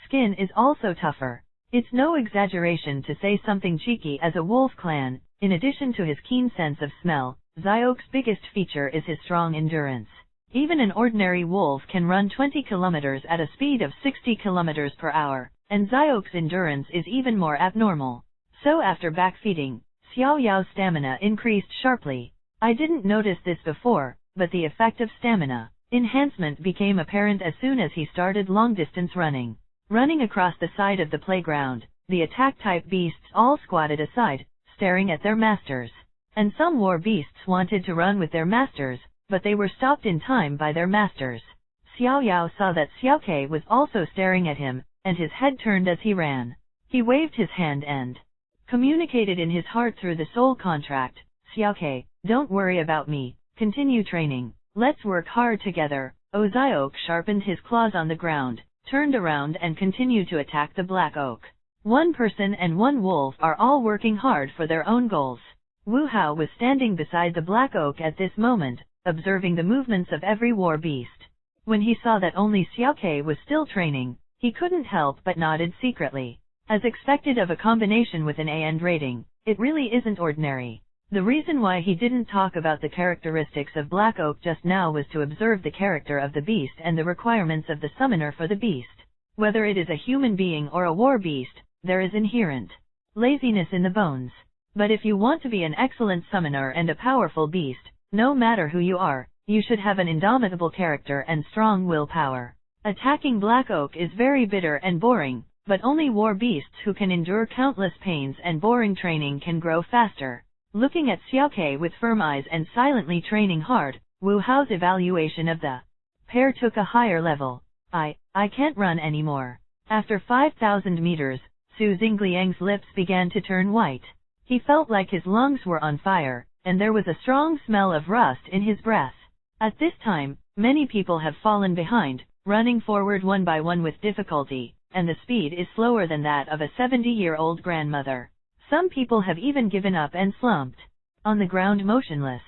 skin is also tougher. It's no exaggeration to say something cheeky as a wolf clan. In addition to his keen sense of smell, Xiao's biggest feature is his strong endurance. Even an ordinary wolf can run 20 kilometers at a speed of 60 kilometers per hour, and Xiao's endurance is even more abnormal. So after backfeeding, Xiao Yao's stamina increased sharply. I didn't notice this before, but the effect of stamina enhancement became apparent as soon as he started long-distance running. Running across the side of the playground, the attack-type beasts all squatted aside, staring at their masters. And some war beasts wanted to run with their masters, but they were stopped in time by their masters. Xiao Yao saw that Xiao Ke was also staring at him, and his head turned as he ran. He waved his hand and communicated in his heart through the soul contract. Xiao Ke, don't worry about me, continue training, let's work hard together. Xiao sharpened his claws on the ground, turned around and continued to attack the black oak. One person and one wolf are all working hard for their own goals. Wu Hao was standing beside the black oak at this moment, observing the movements of every war beast. When he saw that only Xiao Ke was still training, He couldn't help but nodded secretly. As expected of a combination with an A and rating, it really isn't ordinary. The reason why he didn't talk about the characteristics of Black Oak just now was to observe the character of the beast and the requirements of the summoner for the beast. Whether it is a human being or a war beast, there is inherent laziness in the bones. But if you want to be an excellent summoner and a powerful beast, no matter who you are, you should have an indomitable character and strong willpower. Attacking Black Oak is very bitter and boring, but only war beasts who can endure countless pains and boring training can grow faster. Looking at Xiaoke with firm eyes and silently training hard, Wu Hao's evaluation of the pair took a higher level. I can't run anymore. After 5,000 meters, Su Xingliang's lips began to turn white. He felt like his lungs were on fire, and there was a strong smell of rust in his breath. At this time, many people have fallen behind, running forward one by one with difficulty, and the speed is slower than that of a 70-year-old grandmother. Some people have even given up and slumped on the ground motionless.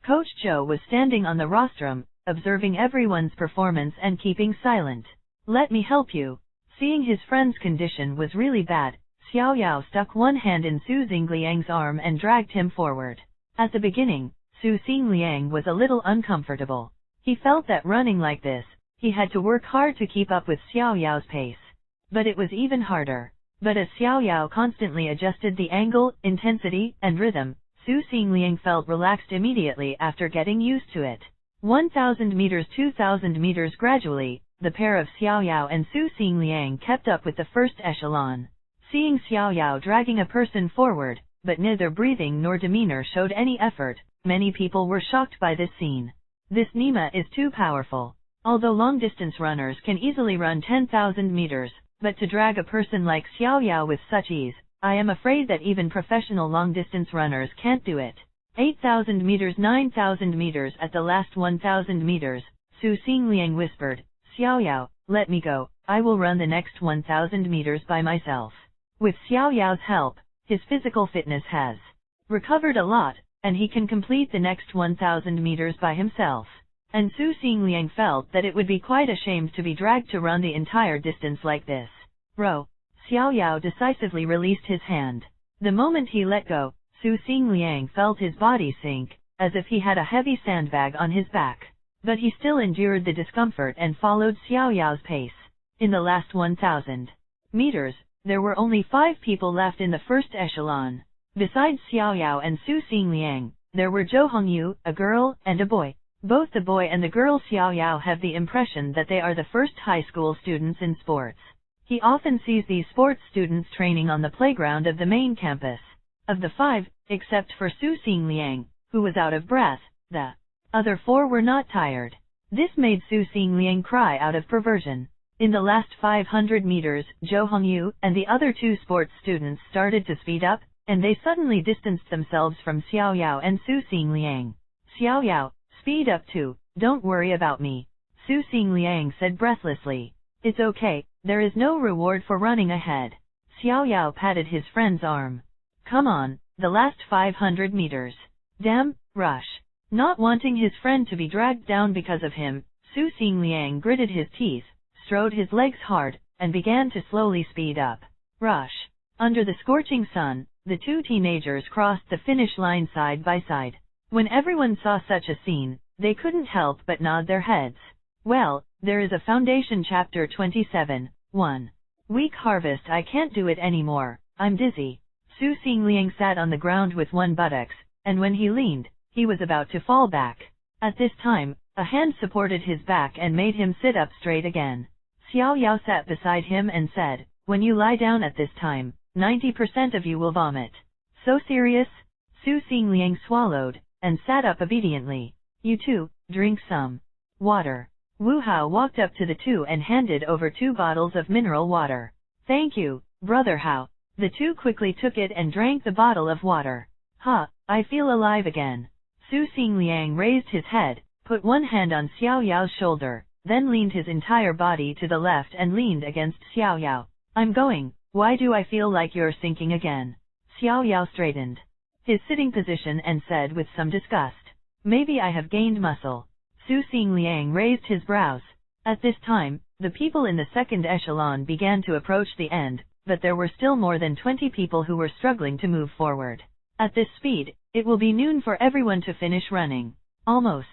Coach Zhou was standing on the rostrum, observing everyone's performance and keeping silent. Let me help you. Seeing his friend's condition was really bad, Xiao Yao stuck one hand in Su Xingliang's arm and dragged him forward. At the beginning, Su Xingliang was a little uncomfortable. He felt that running like this, he had to work hard to keep up with Xiao Yao's pace. But it was even harder. But as Xiao Yao constantly adjusted the angle, intensity, and rhythm, Su Xingliang felt relaxed immediately after getting used to it. 1,000 meters 2,000 meters gradually, the pair of Xiao Yao and Su Xingliang kept up with the first echelon. Seeing Xiao Yao dragging a person forward, but neither breathing nor demeanor showed any effort, many people were shocked by this scene. This Nima is too powerful. Although long-distance runners can easily run 10,000 meters, but to drag a person like Xiao Yao with such ease, I am afraid that even professional long-distance runners can't do it. 8,000 meters 9,000 meters at the last 1,000 meters, Su Xingliang whispered, Xiao Yao, let me go, I will run the next 1,000 meters by myself. With Xiao Yao's help, his physical fitness has recovered a lot, and he can complete the next 1,000 meters by himself. And Su Xingliang felt that it would be quite a shame to be dragged to run the entire distance like this. Bro. Xiao Yao decisively released his hand. The moment he let go, Su Xingliang felt his body sink, as if he had a heavy sandbag on his back. But he still endured the discomfort and followed Xiao Yao's pace. In the last 1,000 meters, there were only 5 people left in the first echelon. Besides Xiao Yao and Su Xingliang, there were Zhou Hongyu, a girl, and a boy. Both the boy and the girl Xiao Yao have the impression that they are the first high school students in sports. He often sees these sports students training on the playground of the main campus. Of the 5, except for Su Xingliang, who was out of breath, the other 4 were not tired. This made Su Xingliang cry out of perversion. In the last 500 meters, Zhou Hongyu and the other 2 sports students started to speed up, and they suddenly distanced themselves from Xiao Yao and Su Xingliang. Xiao Yao, speed up too, don't worry about me, Su Xingliang said breathlessly. It's okay, there is no reward for running ahead. Xiao Yao patted his friend's arm. Come on, the last 500 meters. Damn, rush. Not wanting his friend to be dragged down because of him, Su Xingliang gritted his teeth, strode his legs hard, and began to slowly speed up. Rush. Under the scorching sun, the 2 teenagers crossed the finish line side by side. When everyone saw such a scene, they couldn't help but nod their heads. Well, there is a foundation chapter 27, 1. Weak harvest. I can't do it anymore, I'm dizzy. Su Xingliang sat on the ground with one buttocks, and when he leaned, he was about to fall back. At this time, a hand supported his back and made him sit up straight again. Xiao Yao sat beside him and said, when you lie down at this time, 90% of you will vomit. So serious? Su Xingliang swallowed, and sat up obediently. You too, drink some water. Wu Hao walked up to the 2 and handed over 2 bottles of mineral water. Thank you, Brother Hao. The 2 quickly took it and drank the bottle of water. I feel alive again. Su Xingliang raised his head, put one hand on Xiao Yao's shoulder, then leaned his entire body to the left and leaned against Xiao Yao. I'm going, why do I feel like you're sinking again? Xiao Yao straightened his sitting position and said with some disgust, maybe I have gained muscle. Su Xingliang raised his brows. At this time, The people in the second echelon began to approach the end, but there were still more than 20 people who were struggling to move forward. At this speed, it will be noon for everyone to finish running. Almost.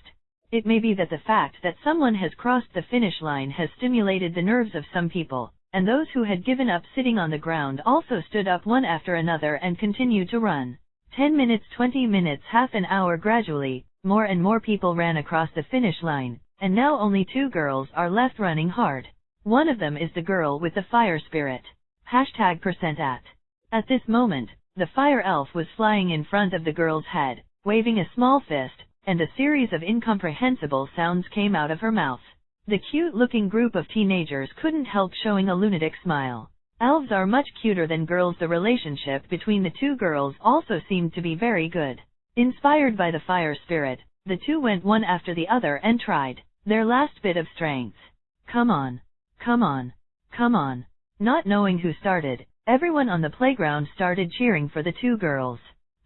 It may be that the fact that someone has crossed the finish line has stimulated the nerves of some people, and those who had given up sitting on the ground also stood up one after another and continued to run. 10 minutes, 20 minutes, half an hour. Gradually, more and more people ran across the finish line, and now only 2 girls are left running hard. One of them is the girl with the fire spirit. #%at. At this moment, the fire elf was flying in front of the girl's head, waving a small fist, and a series of incomprehensible sounds came out of her mouth. The cute-looking group of teenagers couldn't help showing a lunatic smile. Elves are much cuter than girls. The relationship between the 2 girls also seemed to be very good. Inspired by the fire spirit, the 2 went one after the other and tried their last bit of strength. Come on. Come on. Come on. Not knowing who started, everyone on the playground started cheering for the 2 girls.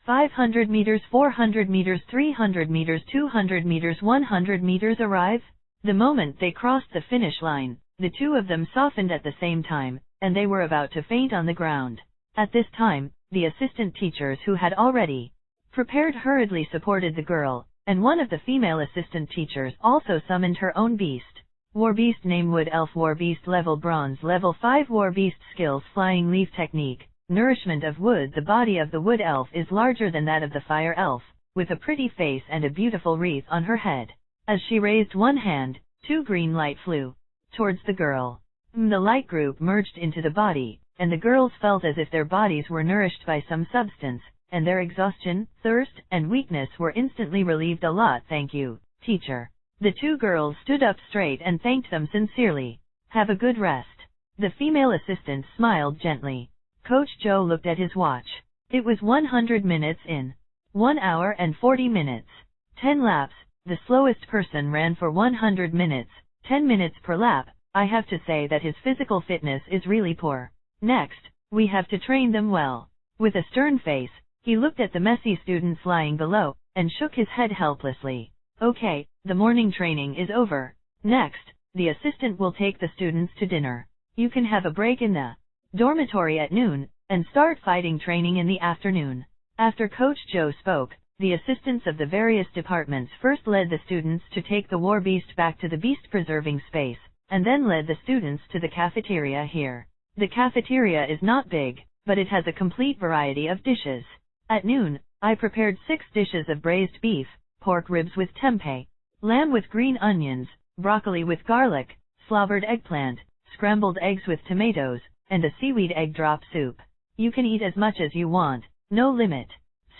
500 meters, 400 meters, 300 meters, 200 meters, 100 meters. Arrive? The moment they crossed the finish line, the 2 of them softened at the same time, and they were about to faint on the ground. At this time, the assistant teachers who had already prepared hurriedly supported the girl, and one of the female assistant teachers also summoned her own beast. War Beast name Wood Elf. War Beast level Bronze level 5. War Beast skills Flying Leaf technique. Nourishment of wood. The body of the wood elf is larger than that of the fire elf, with a pretty face and a beautiful wreath on her head. As she raised one hand, 2 green light flew towards the girl. The light group merged into the body, and the girls felt as if their bodies were nourished by some substance, and their exhaustion, thirst, and weakness were instantly relieved. A lot. Thank you, teacher. The 2 girls stood up straight and thanked them sincerely. Have a good rest. The female assistant smiled gently. Coach Joe looked at his watch. It was 100 minutes in. 1 hour and 40 minutes. 10 laps. The slowest person ran for 100 minutes, 10 minutes per lap. I have to say that his physical fitness is really poor. Next, we have to train them well. With a stern face, he looked at the messy students lying below, and shook his head helplessly. Okay, the morning training is over. Next, the assistant will take the students to dinner. You can have a break in the dormitory at noon, and start fighting training in the afternoon. After Coach Joe spoke, the assistants of the various departments first led the students to take the war beast back to the beast-preserving space, and then led the students to the cafeteria here. The cafeteria is not big, but it has a complete variety of dishes. At noon, I prepared 6 dishes of braised beef, pork ribs with tempeh, lamb with green onions, broccoli with garlic, slobbered eggplant, scrambled eggs with tomatoes, and a seaweed egg drop soup. You can eat as much as you want, no limit.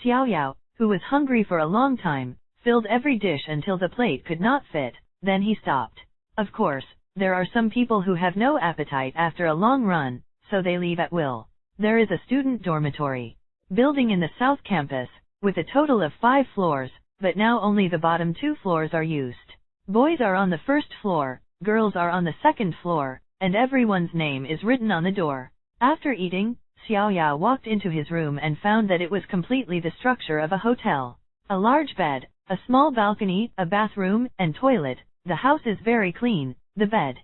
Xiao Yao, who was hungry for a long time, filled every dish until the plate could not fit, then he stopped. Of course, there are some people who have no appetite after a long run, so they leave at will. There is a student dormitory building in the South Campus, with a total of 5 floors, but now only the bottom 2 floors are used. Boys are on the first floor, girls are on the second floor, and everyone's name is written on the door. After eating, Xiao Yao walked into his room and found that it was completely the structure of a hotel. A large bed, a small balcony, a bathroom, and toilet. The house is very clean, the bed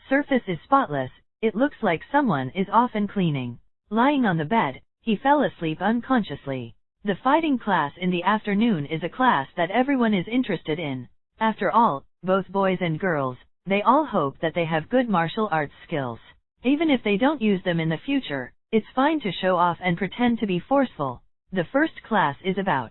surface is spotless, it looks like someone is often cleaning. Lying on the bed, he fell asleep unconsciously. The fighting class in the afternoon is a class that everyone is interested in. After all, both boys and girls, they all hope that they have good martial arts skills. Even if they don't use them in the future, it's fine to show off and pretend to be forceful. The first class is about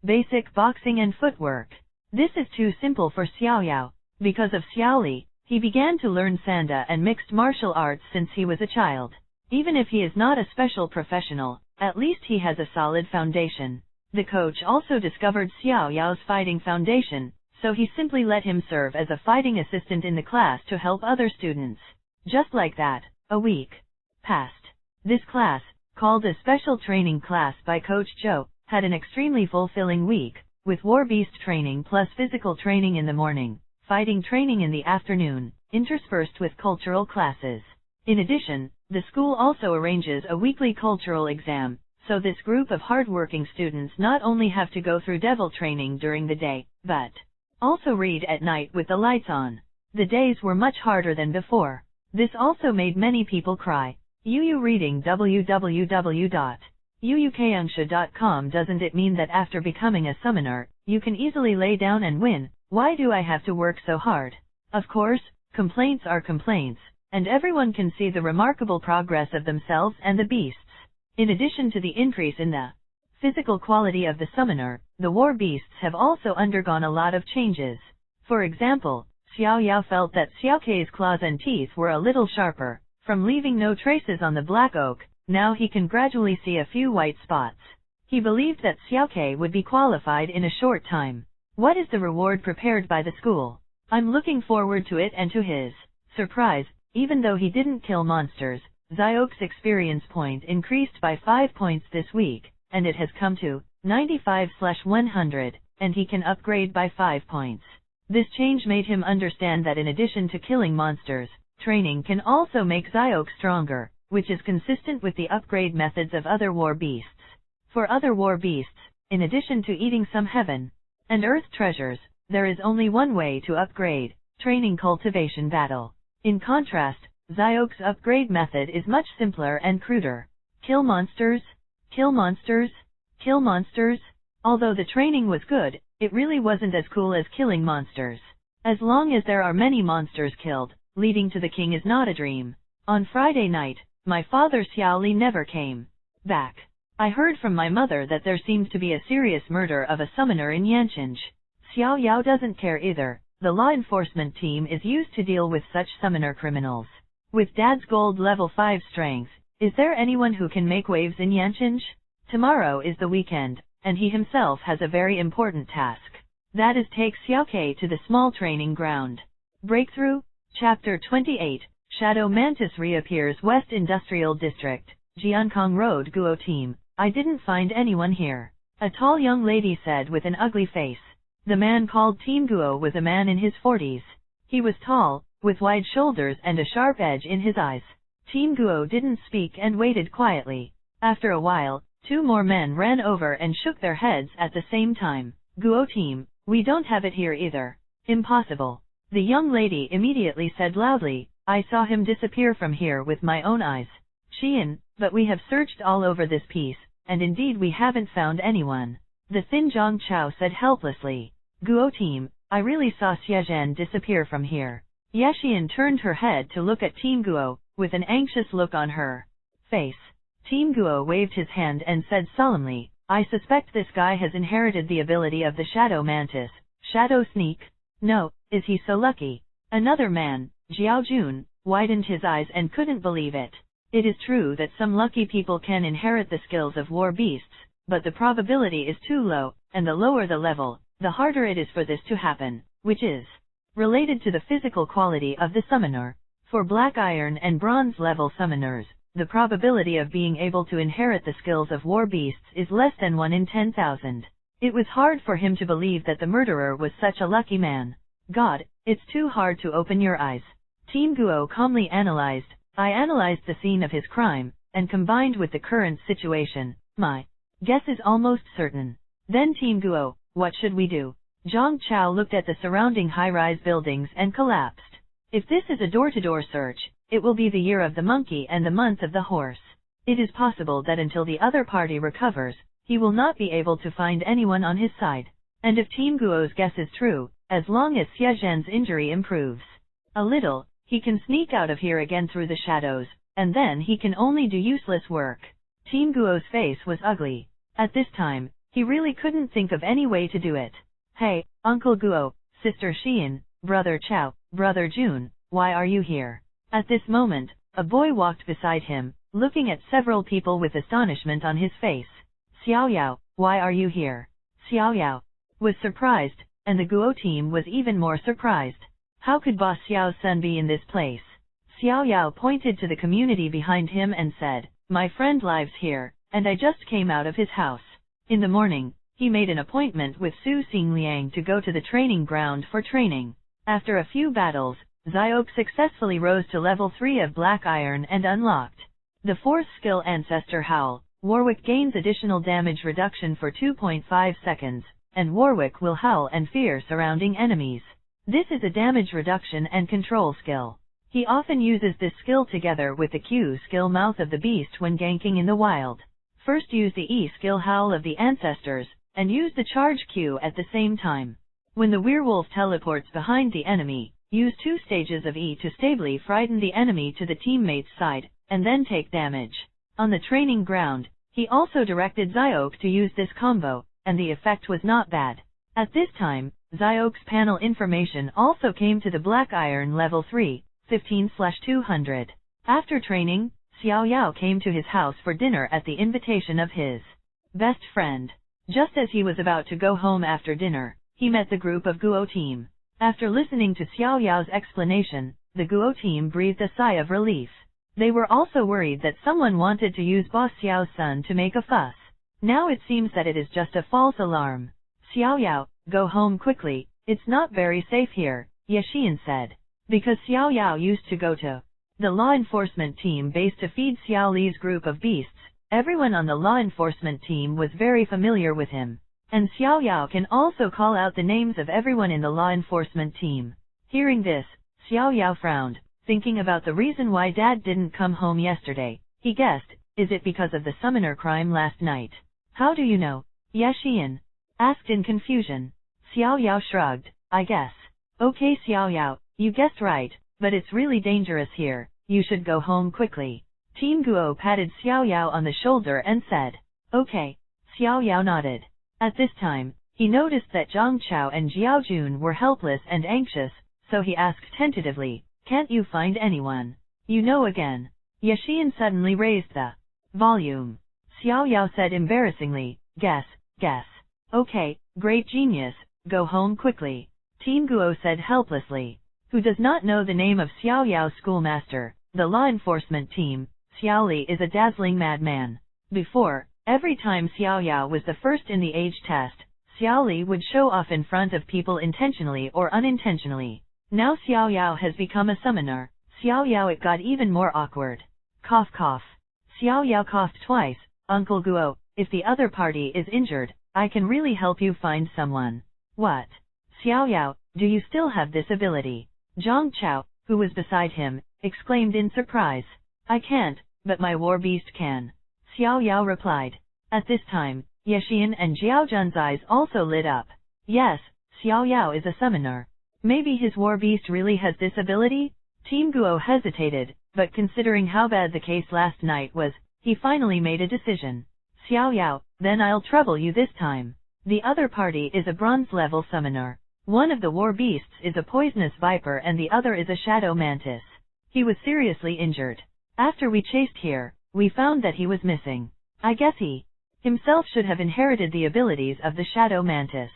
basic boxing and footwork. This is too simple for Xiao Yao. Because of Xiao Li, he began to learn Sanda and mixed martial arts since he was a child. Even if he is not a special professional, at least he has a solid foundation. The coach also discovered Xiao Yao's fighting foundation, so he simply let him serve as a fighting assistant in the class to help other students. Just like that, a week passed. This class, called a special training class by Coach Joe, had an extremely fulfilling week, with war beast training plus physical training in the morning, fighting training in the afternoon, interspersed with cultural classes. In addition, the school also arranges a weekly cultural exam, so this group of hard-working students not only have to go through devil training during the day, but also read at night with the lights on. The days were much harder than before. This also made many people cry. Yu reading www.uukansha.com. Doesn't it mean that after becoming a summoner, you can easily lay down and win? Why do I have to work so hard? Of course, complaints are complaints, and everyone can see the remarkable progress of themselves and the beasts. In addition to the increase in the physical quality of the summoner, the war beasts have also undergone a lot of changes. For example, Xiao Yao felt that Xiaokei's claws and teeth were a little sharper. From leaving no traces on the black oak, now he can gradually see a few white spots. He believed that Xiaokei would be qualified in a short time. What is the reward prepared by the school? I'm looking forward to it. And to his surprise, even though he didn't kill monsters, Xiaok's experience point increased by 5 points this week, and it has come to 95/100, and he can upgrade by 5 points. This change made him understand that in addition to killing monsters, training can also make Xiaok stronger, which is consistent with the upgrade methods of other war beasts. For other war beasts, in addition to eating some heaven and earth treasures, there is only one way to upgrade: training, cultivation, battle. In contrast, Xiaok's upgrade method is much simpler and cruder. Kill monsters, kill monsters, kill monsters. Although the training was good, it really wasn't as cool as killing monsters. As long as there are many monsters killed, leading to the king is not a dream. On Friday night, my father Xiaoli never came back. I heard from my mother that there seems to be a serious murder of a summoner in Yanchinj. Xiao Yao doesn't care either. The law enforcement team is used to deal with such summoner criminals. With Dad's gold level 5 strength, is there anyone who can make waves in Yanchinj? Tomorrow is the weekend, and he himself has a very important task. That is take Xiaokei to the small training ground. Breakthrough? Chapter 28, Shadow Mantis reappears. West Industrial District, Jiankong Road. Guo team, I didn't find anyone here, a tall young lady said with an ugly face. The man called Team Guo was a man in his 40s. He was tall, with wide shoulders and a sharp edge in his eyes. Team Guo didn't speak and waited quietly. After a while, 2 more men ran over and shook their heads at the same time. Guo team, we don't have it here either. Impossible. The young lady immediately said loudly, I saw him disappear from here with my own eyes. Xian, but we have searched all over this piece, and indeed we haven't found anyone. The thin Zhang Chao said helplessly. Guo team, I really saw Xiazhen disappear from here. Yashian turned her head to look at Team Guo, with an anxious look on her face. Team Guo waved his hand and said solemnly, I suspect this guy has inherited the ability of the Shadow Mantis. Shadow Sneak? No, is he so lucky? Another man, Jiao Jun, widened his eyes and couldn't believe it. It is true that some lucky people can inherit the skills of war beasts, but the probability is too low, and the lower the level, the harder it is for this to happen, which is related to the physical quality of the summoner. For black iron and bronze level summoners, the probability of being able to inherit the skills of war beasts is less than 1 in 10,000. It was hard for him to believe that the murderer was such a lucky man. God, it's too hard to open your eyes. Team Guo calmly analyzed. I analyzed the scene of his crime, and combined with the current situation, my guess is almost certain. Then Team Guo, what should we do? Zhang Chao looked at the surrounding high-rise buildings and collapsed. If this is a door-to-door search, it will be the year of the monkey and the month of the horse. It is possible that until the other party recovers, he will not be able to find anyone on his side. And if Team Guo's guess is true, as long as Xiazhen's injury improves a little, he can sneak out of here again through the shadows, and then he can only do useless work. Team Guo's face was ugly. At this time, he really couldn't think of any way to do it. Hey, Uncle Guo, Sister Xian, Brother Chao, Brother Jun, why are you here? At this moment, a boy walked beside him, looking at several people with astonishment on his face. Xiao Yao, why are you here? Xiao Yao was surprised, and the Guo team was even more surprised. How could Boss Xiao's son be in this place? Xiao Yao pointed to the community behind him and said, my friend lives here, and I just came out of his house. In the morning, he made an appointment with Su Xingliang to go to the training ground for training. After a few battles, Xiaok successfully rose to level 3 of Black Iron and unlocked the 4th skill Ancestor Howl. Warwick gains additional damage reduction for 2.5 seconds, and Warwick will howl and fear surrounding enemies. This is a damage reduction and control skill. He often uses this skill together with the Q skill Mouth of the Beast when ganking in the wild. First use the E skill Howl of the Ancestors, and use the charge Q at the same time. When the werewolf teleports behind the enemy, use 2 stages of E to stably frighten the enemy to the teammate's side, and then take damage. On the training ground, he also directed Zyok to use this combo, and the effect was not bad. At this time, Zyok's panel information also came to the Black Iron level 3, 15/200. After training, Xiao Yao came to his house for dinner at the invitation of his best friend. Just as he was about to go home after dinner, he met the group of Guo team. After listening to Xiao Yao's explanation, the Guo team breathed a sigh of relief. They were also worried that someone wanted to use Boss Xiao's son to make a fuss. Now it seems that it is just a false alarm. Xiao Yao, go home quickly, it's not very safe here, Yashian said. Because Xiao Yao used to go to the law enforcement team base to feed Xiao Li's group of beasts, everyone on the law enforcement team was very familiar with him. And Xiao Yao can also call out the names of everyone in the law enforcement team. Hearing this, Xiao Yao frowned, thinking about the reason why Dad didn't come home yesterday. He guessed, is it because of the summoner crime last night? How do you know? Yashian asked in confusion. Xiao Yao shrugged, I guess. Okay Xiao Yao, you guessed right, but it's really dangerous here, you should go home quickly. Team Guo patted Xiao Yao on the shoulder and said, okay. Xiao Yao nodded. At this time, he noticed that Zhang Chao and Jiao Jun were helpless and anxious, so he asked tentatively, can't you find anyone you know again? Yashian suddenly raised the volume. Xiao Yao said embarrassingly, guess. Okay, great genius, go home quickly. Team Guo said helplessly. Who does not know the name of Xiao Yao's schoolmaster, the law enforcement team? Xiao Li is a dazzling madman. Before, every time Xiao Yao was the first in the age test, Xiao Li would show off in front of people intentionally or unintentionally. Now Xiao Yao has become a summoner. Xiao Yao it got even more awkward. Cough cough. Xiao Yao coughed twice. Uncle Guo, if the other party is injured, I can really help you find someone. What? Xiao Yao, do you still have this ability? Zhang Chao, who was beside him, exclaimed in surprise. I can't, but my war beast can. Xiao Yao replied. At this time, Yashian and Jiao Jun's eyes also lit up. Yes, Xiao Yao is a summoner. Maybe his war beast really has this ability? Team Guo hesitated, but considering how bad the case last night was, he finally made a decision. Xiao Yao, then I'll trouble you this time. The other party is a bronze level summoner. One of the war beasts is a poisonous viper and the other is a shadow mantis. He was seriously injured. After we chased here, we found that he was missing. I guess he himself should have inherited the abilities of the shadow mantis.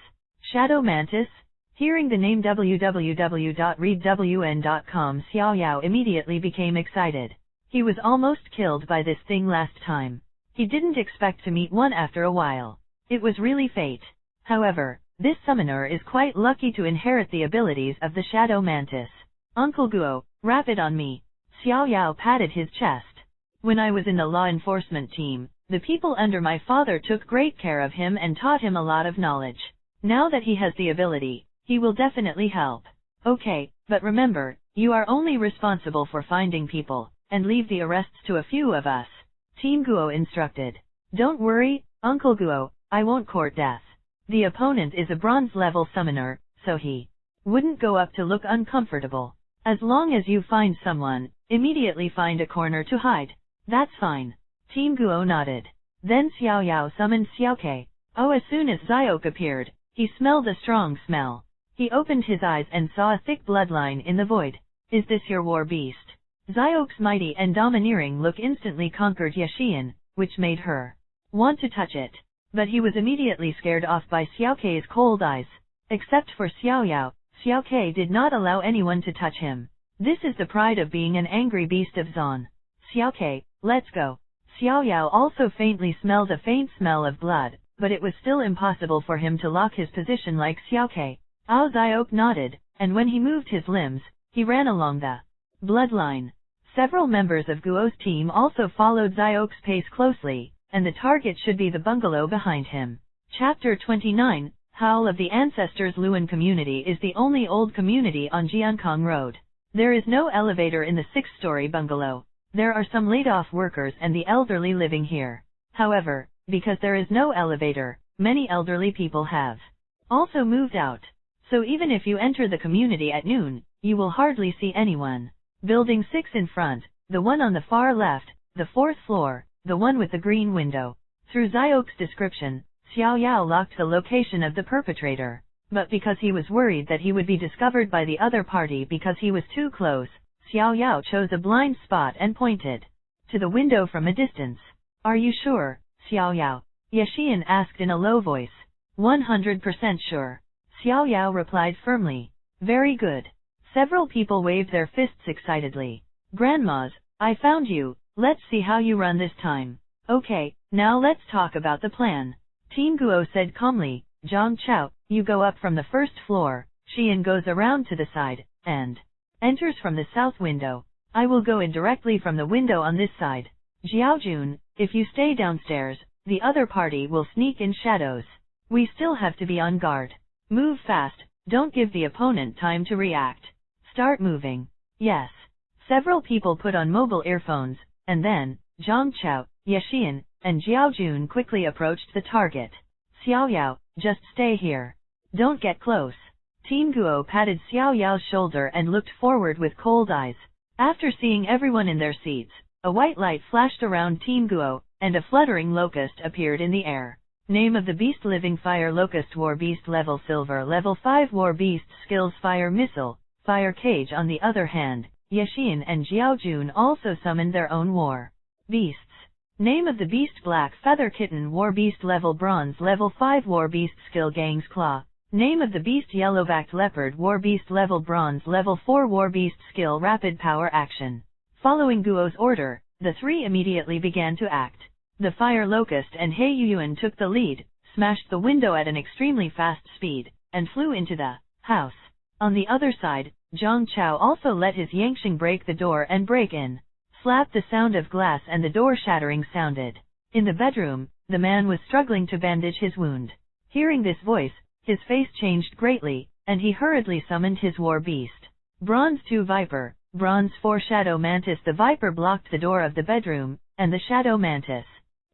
Shadow mantis? Hearing the name www.readwn.com, Xiao Yao immediately became excited. He was almost killed by this thing last time. He didn't expect to meet one after a while. It was really fate. However, this summoner is quite lucky to inherit the abilities of the shadow mantis. Uncle Guo, wrap it on me. Xiao Yao patted his chest. When I was in the law enforcement team, the people under my father took great care of him and taught him a lot of knowledge. Now that he has the ability, he will definitely help. Okay, but remember, you are only responsible for finding people, and leave the arrests to a few of us. Team Guo instructed. Don't worry, Uncle Guo, I won't court death. The opponent is a bronze level summoner, so he wouldn't go up to look uncomfortable. As long as you find someone, immediately find a corner to hide. That's fine. Team Guo nodded. Then Xiao Yao summoned Xiao Ke. As soon as Zyok appeared, he smelled a strong smell. He opened his eyes and saw a thick bloodline in the void. Is this your war beast? Zyok's mighty and domineering look instantly conquered Yashian, which made her want to touch it. But he was immediately scared off by Xiao Ke's cold eyes. Except for Xiao Yao, Xiao Ke did not allow anyone to touch him. This is the pride of being an angry beast of Zon. Xiao Ke, let's go. Xiao Yao also faintly smelled a faint smell of blood, but it was still impossible for him to lock his position like Xiao Ke. Zyok nodded, and when he moved his limbs, he ran along the bloodline. Several members of Guo's team also followed Zyok's pace closely, and the target should be the bungalow behind him. Chapter 29, Howl of the Ancestors. Luan community is the only old community on Jiankong Road. There is no elevator in the 6-story bungalow. There are some laid-off workers and the elderly living here. However, because there is no elevator, many elderly people have also moved out. So even if you enter the community at noon, you will hardly see anyone. Building 6 in front, the one on the far left, the 4th floor, the one with the green window. Through Xiao's description, Xiao Yao locked the location of the perpetrator. But because he was worried that he would be discovered by the other party because he was too close, Xiao Yao chose a blind spot and pointed to the window from a distance. Are you sure, Xiao Yao? Yashian asked in a low voice. 100% sure. Xiao Yao replied firmly. Very good. Several people waved their fists excitedly. Grandmas, I found you, let's see how you run this time. Okay, now let's talk about the plan. Team Guo said calmly. Zhang Chao, you go up from the 1st floor, Xian goes around to the side, and enters from the south window. I will go in directly from the window on this side. Jiaojun, if you stay downstairs, the other party will sneak in shadows. We still have to be on guard. Move fast, don't give the opponent time to react. Start moving. Yes. Several people put on mobile earphones, and then, Zhang Chao, Yashian, and Jiaojun quickly approached the target. Xiao Yao, just stay here. Don't get close. Team Guo patted Xiao Yao's shoulder and looked forward with cold eyes. After seeing everyone in their seats, a white light flashed around Team Guo, and a fluttering locust appeared in the air. Name of the beast: Living Fire Locust. War Beast level Silver level 5. War Beast skills: Fire Missile, Fire Cage. On the other hand, Yashin and Jiaojun also summoned their own war beasts. Name of the beast: Black Feather Kitten. War Beast level Bronze level 5. War Beast skill: Gang's Claw. Name of the beast: Yellow-backed Leopard. War Beast level Bronze level 4. War Beast skill: Rapid Power Action. Following Guo's order, the three immediately began to act. The Fire Locust and He Yuan took the lead, smashed the window at an extremely fast speed, and flew into the house. On the other side, Zhang Chao also let his Yangsheng break the door and break in. Slap! The sound of glass and the door shattering sounded. In the bedroom, the man was struggling to bandage his wound. Hearing this voice, his face changed greatly, and he hurriedly summoned his war beast. Bronze 2 Viper, Bronze 4 Shadow Mantis. The Viper blocked the door of the bedroom, and the Shadow Mantis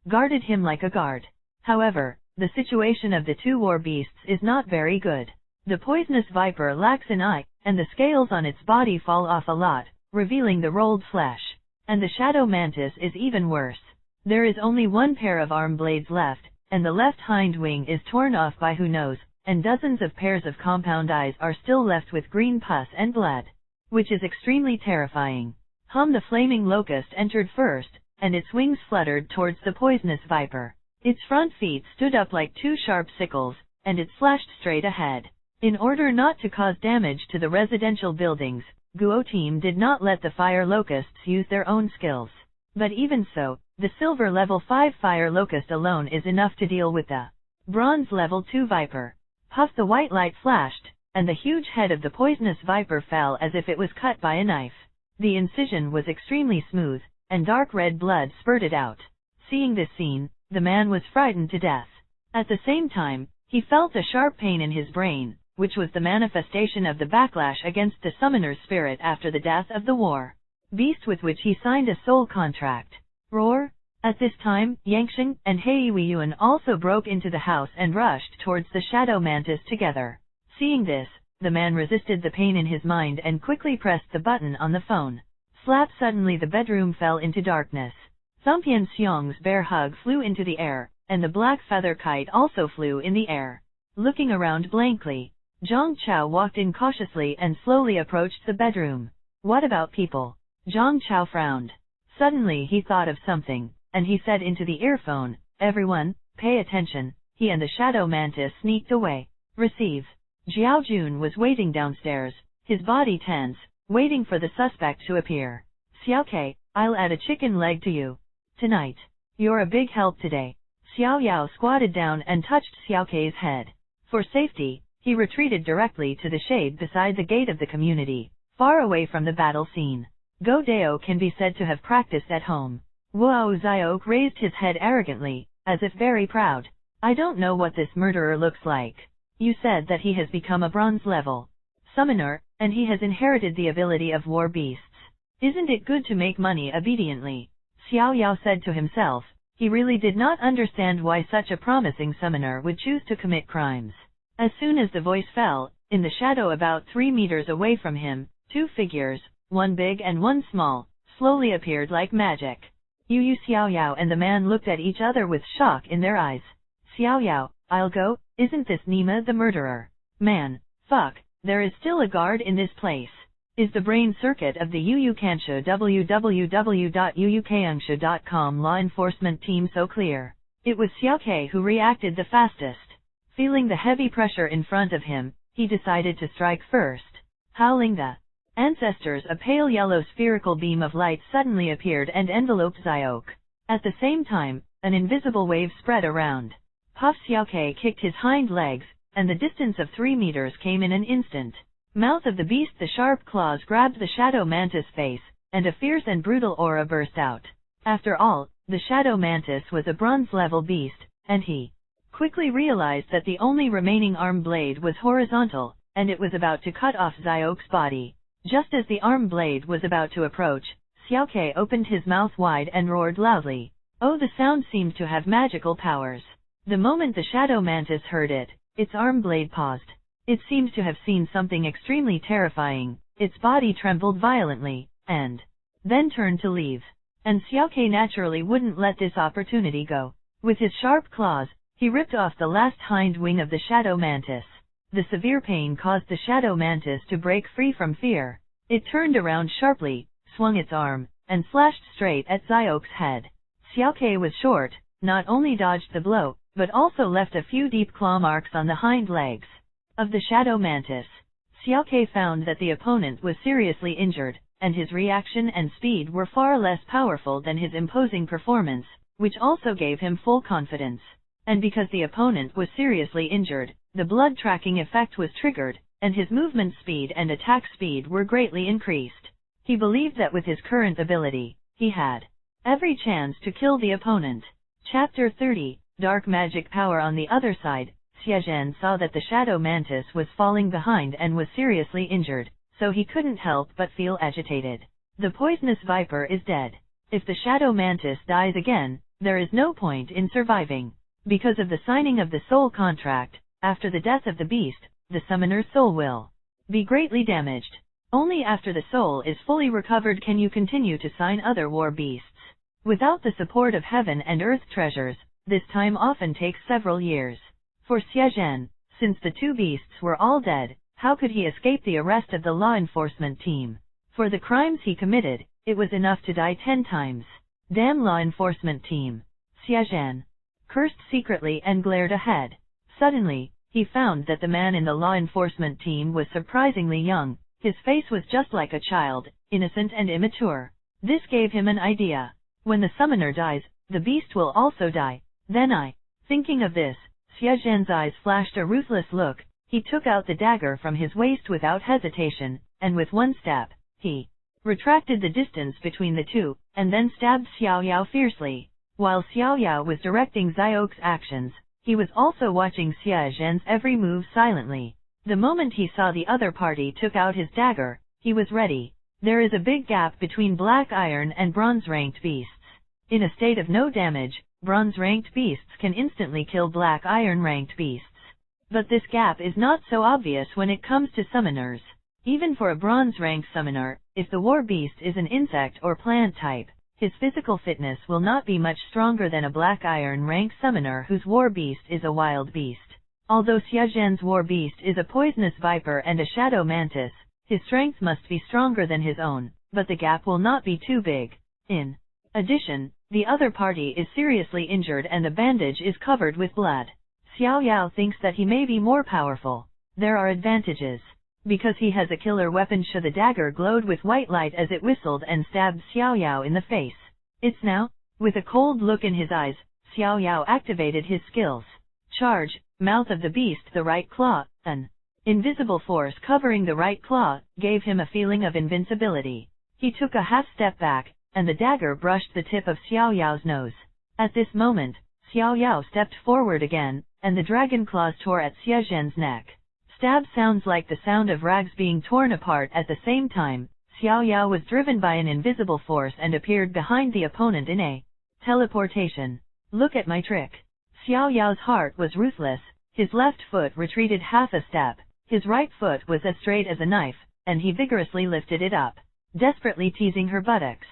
guarded him like a guard. However, the situation of the two war beasts is not very good. The poisonous Viper lacks an eye, and the scales on its body fall off a lot, revealing the rolled flesh. And the Shadow Mantis is even worse. There is only one pair of arm blades left, and the left hind wing is torn off by who knows, and dozens of pairs of compound eyes are still left with green pus and blood, which is extremely terrifying. The flaming locust entered first, and its wings fluttered towards the poisonous Viper. Its front feet stood up like two sharp sickles, and it slashed straight ahead. In order not to cause damage to the residential buildings, Guo team did not let the Fire Locusts use their own skills. But even so, the Silver level 5 Fire Locust alone is enough to deal with the Bronze level 2 Viper. Puff! The white light flashed, and the huge head of the poisonous Viper fell as if it was cut by a knife. The incision was extremely smooth, and dark red blood spurted out. Seeing this scene, the man was frightened to death. At the same time, he felt a sharp pain in his brain, which was the manifestation of the backlash against the summoner's spirit after the death of the war beast with which he signed a soul contract. Roar! At this time, Yangsheng and He Yuan also broke into the house and rushed towards the Shadow Mantis together. Seeing this, the man resisted the pain in his mind and quickly pressed the button on the phone. Slap! Suddenly the bedroom fell into darkness. Thumpian Xiong's bear hug flew into the air, and the black feather kite also flew in the air. Looking around blankly, Zhang Chao walked in cautiously and slowly approached the bedroom. What about people? Zhang Chao frowned. Suddenly he thought of something, and he said into the earphone, everyone, pay attention. He and the Shadow Mantis sneaked away. Receive. Jiaojun was waiting downstairs, his body tense, waiting for the suspect to appear. Xiaoke, I'll add a chicken leg to you tonight. You're a big help today. Xiao Yao squatted down and touched Xiaoke's head. For safety, he retreated directly to the shade beside the gate of the community, far away from the battle scene. Go Dao can be said to have practiced at home. Wuo Xiao raised his head arrogantly, as if very proud. I don't know what this murderer looks like. You said that he has become a bronze level summoner, and he has inherited the ability of war beasts. Isn't it good to make money obediently? Xiao Yao said to himself. He really did not understand why such a promising summoner would choose to commit crimes. As soon as the voice fell, in the shadow about 3 meters away from him, 2 figures, one big and one small, slowly appeared like magic. Yu Xiao Yao and the man looked at each other with shock in their eyes. Xiao Yao, I'll go, isn't this Nima the murderer? Man, fuck, there is still a guard in this place. Is the brain circuit of the Yuyukansha www.yuyukansha.com law enforcement team so clear? It was Xiaoke who reacted the fastest. Feeling the heavy pressure in front of him, he decided to strike first. Howling the ancestors, a pale yellow spherical beam of light suddenly appeared and enveloped Xiaoke. At the same time, an invisible wave spread around. Puff Xiaoke kicked his hind legs, and the distance of 3 meters came in an instant. Mouth of the beast, the sharp claws grabbed the shadow mantis face, and a fierce and brutal aura burst out. After all, the shadow mantis was a bronze-level beast, and he quickly realized that the only remaining arm blade was horizontal, and it was about to cut off Xiaoke's body. Just as the arm blade was about to approach, Xiaoke opened his mouth wide and roared loudly. Oh, the sound seemed to have magical powers. The moment the shadow mantis heard it, its arm blade paused. It seemed to have seen something extremely terrifying. Its body trembled violently, and then turned to leave. And Xiaoke naturally wouldn't let this opportunity go. With his sharp claws, he ripped off the last hind wing of the shadow mantis. The severe pain caused the shadow mantis to break free from fear. It turned around sharply, swung its arm, and slashed straight at Xiaoke's head. Xiaoke was short, not only dodged the blow, but also left a few deep claw marks on the hind legs of the shadow mantis. Xiaoke found that the opponent was seriously injured, and his reaction and speed were far less powerful than his imposing performance, which also gave him full confidence. And because the opponent was seriously injured, the blood tracking effect was triggered, and his movement speed and attack speed were greatly increased. He believed that with his current ability, he had every chance to kill the opponent. Chapter 30, Dark Magic Power. On the other side, Xiaozhen saw that the shadow mantis was falling behind and was seriously injured, so he couldn't help but feel agitated. The poisonous viper is dead. If the shadow mantis dies again, there is no point in surviving. Because of the signing of the soul contract, after the death of the beast, the summoner's soul will be greatly damaged. Only after the soul is fully recovered can you continue to sign other war beasts. Without the support of heaven and earth treasures, this time often takes several years. For Xiaozhen, since the 2 beasts were all dead, how could he escape the arrest of the law enforcement team? For the crimes he committed, it was enough to die 10 times. Damn law enforcement team! Xiaozhen cursed secretly and glared ahead. Suddenly, he found that the man in the law enforcement team was surprisingly young. His face was just like a child, innocent and immature. This gave him an idea. When the summoner dies, the beast will also die. Thinking of this, Xiaozhen's eyes flashed a ruthless look. He took out the dagger from his waist without hesitation, and with one step, he retracted the distance between the two, and then stabbed Xiao Yao fiercely. While Xiao Yao was directing Xiaoke's actions, he was also watching Xiaozhen's every move silently. The moment he saw the other party took out his dagger, he was ready. There is a big gap between black iron and bronze-ranked beasts. In a state of no damage, bronze-ranked beasts can instantly kill black iron-ranked beasts. But this gap is not so obvious when it comes to summoners. Even for a bronze-ranked summoner, if the war beast is an insect or plant type, his physical fitness will not be much stronger than a black iron-ranked summoner whose war beast is a wild beast. Although Xiaozhen's war beast is a poisonous viper and a shadow mantis, his strength must be stronger than his own, but the gap will not be too big. In addition, the other party is seriously injured and the bandage is covered with blood. Xiao Yao thinks that he may be more powerful. There are advantages. Because he has a killer weapon. The dagger glowed with white light as it whistled and stabbed Xiao Yao in the face. It's now? With a cold look in his eyes, Xiao Yao activated his skills. Charge, mouth of the beast. The right claw, an invisible force covering the right claw, gave him a feeling of invincibility. He took a half step back, and the dagger brushed the tip of Xiao Yao's nose. At this moment, Xiao Yao stepped forward again, and the dragon claws tore at Xiaozhen's neck. stab sounds like the sound of rags being torn apart at the same time. Xiao Yao was driven by an invisible force and appeared behind the opponent in a teleportation. Look at my trick. Xiao Yao's heart was ruthless. His left foot retreated half a step. His right foot was as straight as a knife, and he vigorously lifted it up, desperately teasing her buttocks.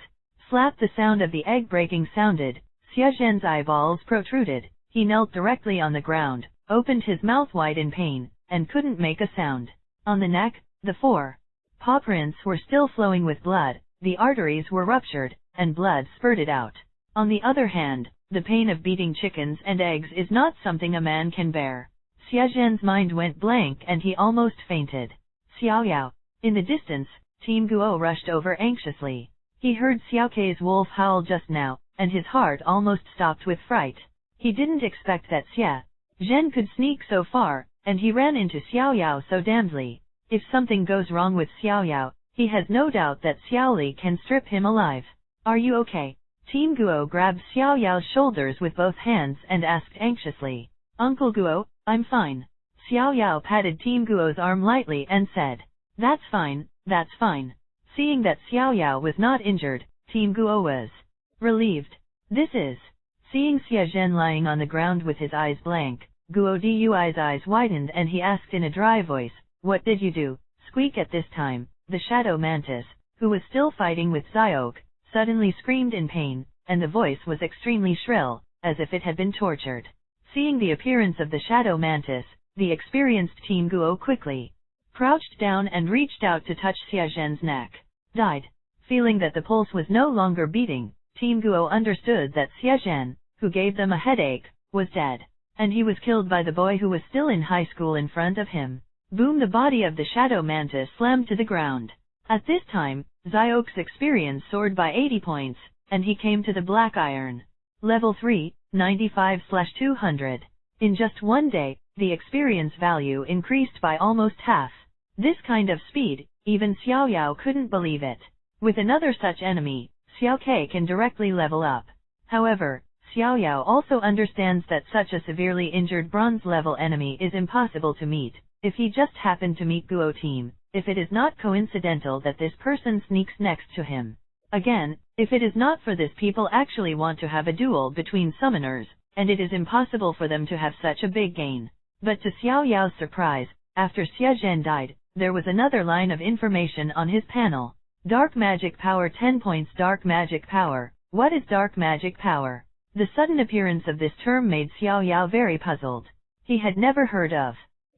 Slap! The sound of the egg breaking sounded. Xia Zhen's eyeballs protruded. He knelt directly on the ground, opened his mouth wide in pain, and couldn't make a sound. On the neck, the four paw prints were still flowing with blood, the arteries were ruptured, and blood spurted out. On the other hand, the pain of beating chickens and eggs is not something a man can bear. Xia Zhen's mind went blank and he almost fainted. Xiao Yao. In the distance, Team Guo rushed over anxiously. He heard Xiao Kei's wolf howl just now, and his heart almost stopped with fright. He didn't expect that Xia Zhen could sneak so far, and he ran into Xiao Yao so damnedly. If something goes wrong with Xiao Yao, he has no doubt that Xiao Li can strip him alive. Are you okay? Team Guo grabbed Xiao Yao's shoulders with both hands and asked anxiously. Uncle Guo, I'm fine. Xiao Yao patted Team Guo's arm lightly and said. That's fine, that's fine. Seeing that Xiao Yao was not injured, Team Guo was relieved. This is. Seeing Xia Zhen lying on the ground with his eyes blank, Guo Dui's eyes widened and he asked in a dry voice, what did you do? Squeak! At this time, the shadow mantis, who was still fighting with Xiaoke, suddenly screamed in pain, and the voice was extremely shrill, as if it had been tortured. Seeing the appearance of the shadow mantis, the experienced Team Guo quickly crouched down and reached out to touch Xia Zhen's neck. Died. Feeling that the pulse was no longer beating, Team Guo understood that Xia Zhen, who gave them a headache, was dead. And he was killed by the boy who was still in high school in front of him. Boom! The body of the shadow mantis slammed to the ground. At this time, Xiaoke's experience soared by 80 points, and he came to the black iron. Level 3, 95/200. In just one day, the experience value increased by almost half. This kind of speed, even Xiao Yao couldn't believe it. With another such enemy, Xiao Kei can directly level up. However, Xiao Yao also understands that such a severely injured bronze-level enemy is impossible to meet, if he just happened to meet Guo Team, if it is not coincidental that this person sneaks next to him. Again, if it is not for this, people actually want to have a duel between summoners, and it is impossible for them to have such a big gain. But to Xiao Yao's surprise, after Xia Zhen died, there was another line of information on his panel. Dark magic power 10 points. Dark magic power. What is dark magic power? The sudden appearance of this term made Xiao Yao very puzzled. He had never heard of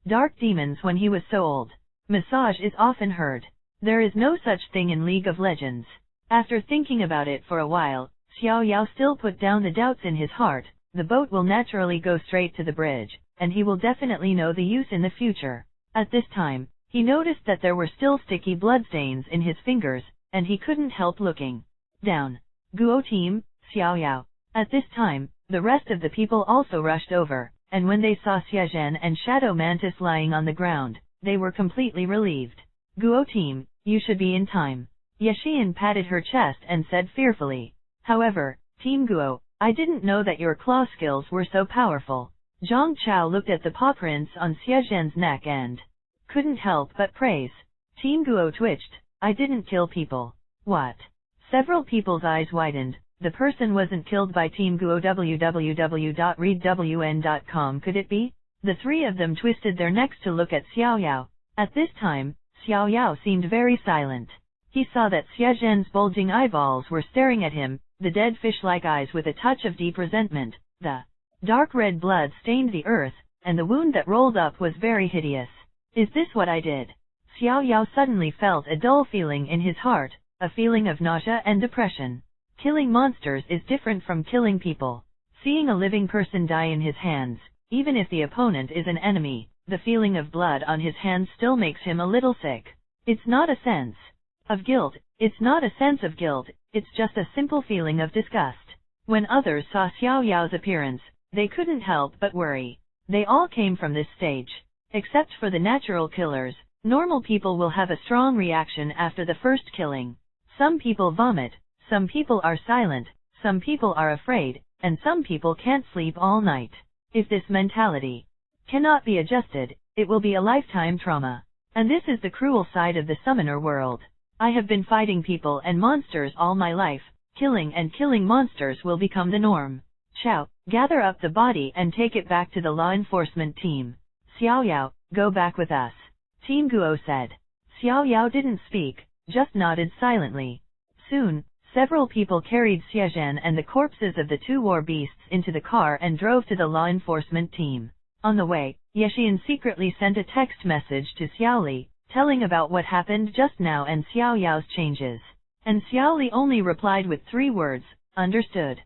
dark demons when he was so old. Massage is often heard. There is no such thing in League of Legends. After thinking about it for a while, Xiao Yao still put down the doubts in his heart. The boat will naturally go straight to the bridge, and he will definitely know the use in the future. At this time, he noticed that there were still sticky bloodstains in his fingers, and he couldn't help looking down. Guo Team, Xiao Yao. At this time, the rest of the people also rushed over, and when they saw Xia Zhen and Shadow Mantis lying on the ground, they were completely relieved. Guo Team, you should be in time. Yashian patted her chest and said fearfully. However, Team Guo, I didn't know that your claw skills were so powerful. Zhang Chao looked at the paw prints on Xia Zhen's neck and couldn't help but praise. Team Guo twitched. I didn't kill people. What? Several people's eyes widened. The person wasn't killed by Team Guo. www.readwn.com. Could it be? The three of them twisted their necks to look at Xiao Yao. At this time, Xiao Yao seemed very silent. He saw that Xia Zhen's bulging eyeballs were staring at him, the dead fish-like eyes with a touch of deep resentment. The dark red blood stained the earth, and the wound that rolled up was very hideous. Is this what I did? Xiao Yao suddenly felt a dull feeling in his heart, a feeling of nausea and depression. Killing monsters is different from killing people. Seeing a living person die in his hands, even if the opponent is an enemy, the feeling of blood on his hands still makes him a little sick. It's not a sense of guilt, it's not a sense of guilt, it's just a simple feeling of disgust. When others saw Xiao Yao's appearance, they couldn't help but worry. They all came from this stage. Except for the natural killers, normal people will have a strong reaction after the first killing. Some people vomit, some people are silent, some people are afraid, and some people can't sleep all night. If this mentality cannot be adjusted, it will be a lifetime trauma. And this is the cruel side of the summoner world. I have been fighting people and monsters all my life. Killing and killing monsters will become the norm. Xiao, gather up the body and take it back to the law enforcement team. Xiao Yao, go back with us. Team Guo said. Xiao Yao didn't speak, just nodded silently. Soon, several people carried Xiaozhen and the corpses of the two war beasts into the car and drove to the law enforcement team. On the way, Yexian secretly sent a text message to Xiaoli, telling about what happened just now and Xiao Yao's changes. And Xiaoli only replied with 3 words, understood.